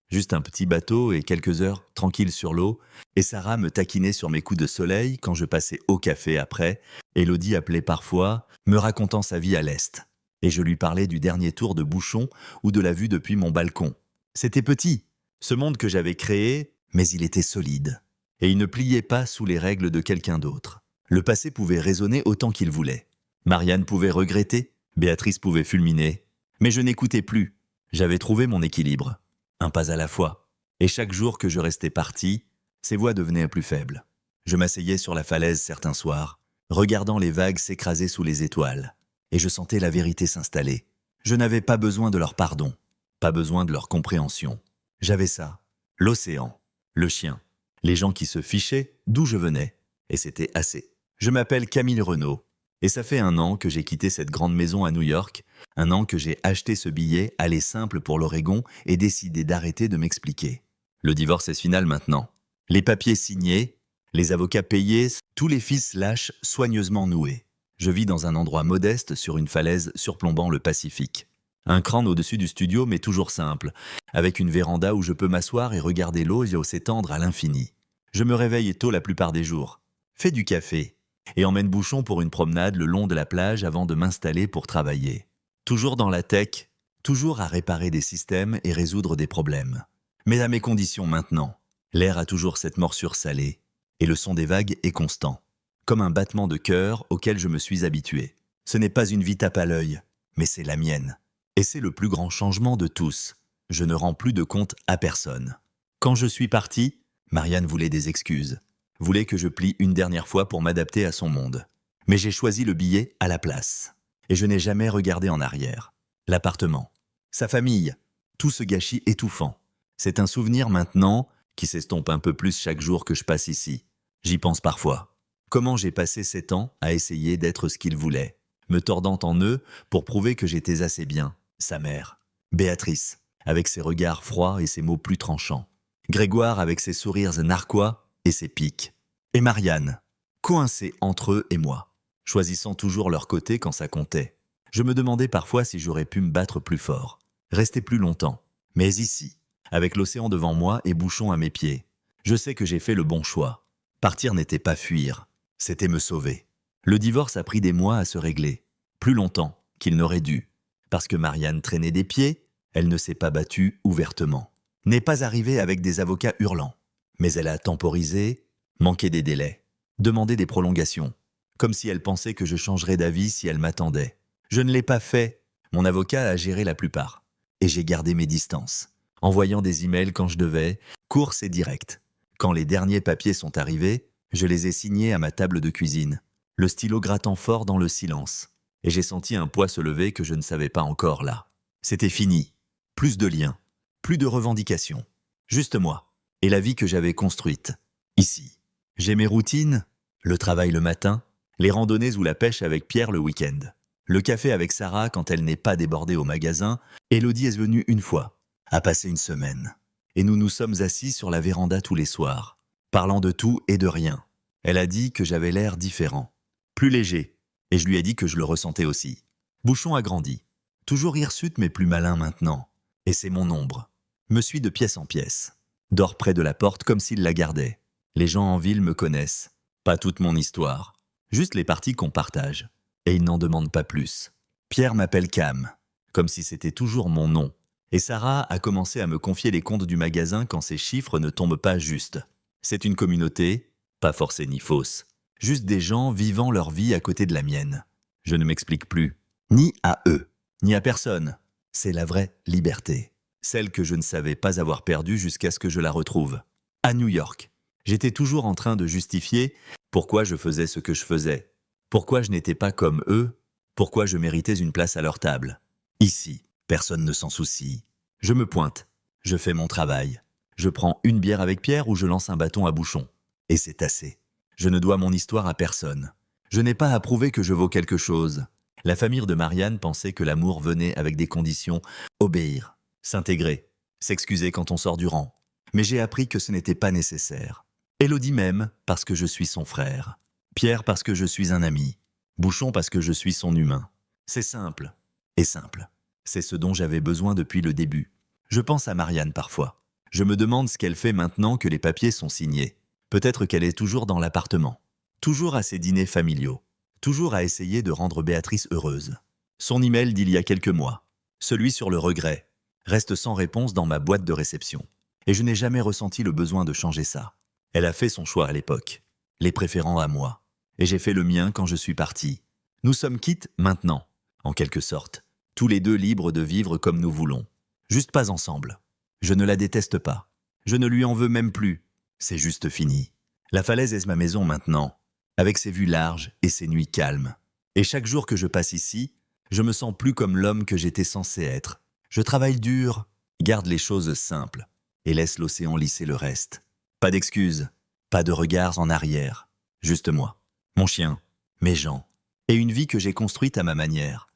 Juste un petit bateau et quelques heures tranquilles sur l'eau. Et Sarah me taquinait sur mes coups de soleil quand je passais au café après. Élodie appelait parfois, me racontant sa vie à l'Est. Et je lui parlais du dernier tour de bouchon ou de la vue depuis mon balcon. C'était petit, ce monde que j'avais créé, mais il était solide. Et il ne pliait pas sous les règles de quelqu'un d'autre. Le passé pouvait résonner autant qu'il voulait. Marianne pouvait regretter, Béatrice pouvait fulminer. Mais je n'écoutais plus. J'avais trouvé mon équilibre. Un pas à la fois. Et chaque jour que je restais parti, ces voix devenaient plus faibles. Je m'asseyais sur la falaise certains soirs, regardant les vagues s'écraser sous les étoiles. Et je sentais la vérité s'installer. Je n'avais pas besoin de leur pardon, pas besoin de leur compréhension. J'avais ça, l'océan, le chien, les gens qui se fichaient d'où je venais. Et c'était assez. Je m'appelle Camille Renaud. Et ça fait 1 an que j'ai quitté cette grande maison à New York, 1 an que j'ai acheté ce billet, aller simple pour l'Oregon et décidé d'arrêter de m'expliquer. Le divorce est final maintenant. Les papiers signés, les avocats payés, tous les fils lâches soigneusement noués. Je vis dans un endroit modeste sur une falaise surplombant le Pacifique. Un crâne au-dessus du studio mais toujours simple, avec une véranda où je peux m'asseoir et regarder l'eau s'étendre à l'infini. Je me réveille tôt la plupart des jours, fais du café et emmène Bouchon pour une promenade le long de la plage avant de m'installer pour travailler. Toujours dans la tech, toujours à réparer des systèmes et résoudre des problèmes. Mais à mes conditions maintenant. L'air a toujours cette morsure salée et le son des vagues est constant. Comme un battement de cœur auquel je me suis habitué. Ce n'est pas une vie tape à l'œil, mais c'est la mienne. Et c'est le plus grand changement de tous. Je ne rends plus de compte à personne. Quand je suis parti, Marianne voulait des excuses. Voulait que je plie une dernière fois pour m'adapter à son monde. Mais j'ai choisi le billet à la place. Et je n'ai jamais regardé en arrière. L'appartement, sa famille, tout ce gâchis étouffant. C'est un souvenir maintenant qui s'estompe un peu plus chaque jour que je passe ici. J'y pense parfois. Comment j'ai passé 7 ans à essayer d'être ce qu'il voulait, me tordant en eux pour prouver que j'étais assez bien. Sa mère, Béatrice, avec ses regards froids et ses mots plus tranchants. Grégoire avec ses sourires narquois et ses piques. Et Marianne, coincée entre eux et moi, choisissant toujours leur côté quand ça comptait. Je me demandais parfois si j'aurais pu me battre plus fort, rester plus longtemps. Mais ici, avec l'océan devant moi et Bouchon à mes pieds, je sais que j'ai fait le bon choix. Partir n'était pas fuir, c'était me sauver. Le divorce a pris des mois à se régler, plus longtemps qu'il n'aurait dû. Parce que Marianne traînait des pieds, elle ne s'est pas battue ouvertement. N'est pas arrivée avec des avocats hurlants. Mais elle a temporisé, manqué des délais, demandé des prolongations. Comme si elle pensait que je changerais d'avis si elle m'attendait. Je ne l'ai pas fait. Mon avocat a géré la plupart. Et j'ai gardé mes distances. Envoyant des emails quand je devais, course et direct. Quand les derniers papiers sont arrivés, je les ai signés à ma table de cuisine. Le stylo grattant fort dans le silence. Et j'ai senti un poids se lever que je ne savais pas encore là. C'était fini. Plus de liens. Plus de revendications. Juste moi. Et la vie que j'avais construite. Ici. J'ai mes routines. Le travail le matin. Les randonnées ou la pêche avec Pierre le week-end. Le café avec Sarah quand elle n'est pas débordée au magasin. Élodie est venue une fois. A passé une semaine. Et nous nous sommes assis sur la véranda tous les soirs. Parlant de tout et de rien. Elle a dit que j'avais l'air différent. Plus léger. Et je lui ai dit que je le ressentais aussi. Bouchon a grandi. Toujours hirsute mais plus malin maintenant. Et c'est mon ombre. Me suit de pièce en pièce. Dort près de la porte comme s'il la gardait. Les gens en ville me connaissent. Pas toute mon histoire. Juste les parties qu'on partage. Et ils n'en demandent pas plus. Pierre m'appelle Cam. Comme si c'était toujours mon nom. Et Sarah a commencé à me confier les comptes du magasin quand ces chiffres ne tombent pas justes. C'est une communauté, pas forcée ni fausse. Juste des gens vivant leur vie à côté de la mienne. Je ne m'explique plus. Ni à eux, ni à personne. C'est la vraie liberté. Celle que je ne savais pas avoir perdue jusqu'à ce que je la retrouve. À New York. J'étais toujours en train de justifier pourquoi je faisais ce que je faisais. Pourquoi je n'étais pas comme eux. Pourquoi je méritais une place à leur table. Ici, personne ne s'en soucie. Je me pointe. Je fais mon travail. Je prends une bière avec Pierre ou je lance un bâton à Bouchon. Et c'est assez. Je ne dois mon histoire à personne. Je n'ai pas à prouver que je vaux quelque chose. La famille de Marianne pensait que l'amour venait avec des conditions. Obéir, s'intégrer, s'excuser quand on sort du rang. Mais j'ai appris que ce n'était pas nécessaire. Élodie m'aime parce que je suis son frère. Pierre parce que je suis un ami. Bouchon parce que je suis son humain. C'est simple. Et simple. C'est ce dont j'avais besoin depuis le début. Je pense à Marianne parfois. Je me demande ce qu'elle fait maintenant que les papiers sont signés. Peut-être qu'elle est toujours dans l'appartement. Toujours à ses dîners familiaux. Toujours à essayer de rendre Béatrice heureuse. Son email d'il y a quelques mois, celui sur le regret, reste sans réponse dans ma boîte de réception. Et je n'ai jamais ressenti le besoin de changer ça. Elle a fait son choix à l'époque, les préférant à moi. Et j'ai fait le mien quand je suis parti. Nous sommes quittes maintenant, en quelque sorte. Tous les deux libres de vivre comme nous voulons. Juste pas ensemble. Je ne la déteste pas. Je ne lui en veux même plus. C'est juste fini. La falaise est ma maison maintenant, avec ses vues larges et ses nuits calmes. Et chaque jour que je passe ici, je me sens plus comme l'homme que j'étais censé être. Je travaille dur, garde les choses simples, et laisse l'océan lisser le reste. Pas d'excuses, pas de regards en arrière. Juste moi, mon chien, mes gens, et une vie que j'ai construite à ma manière.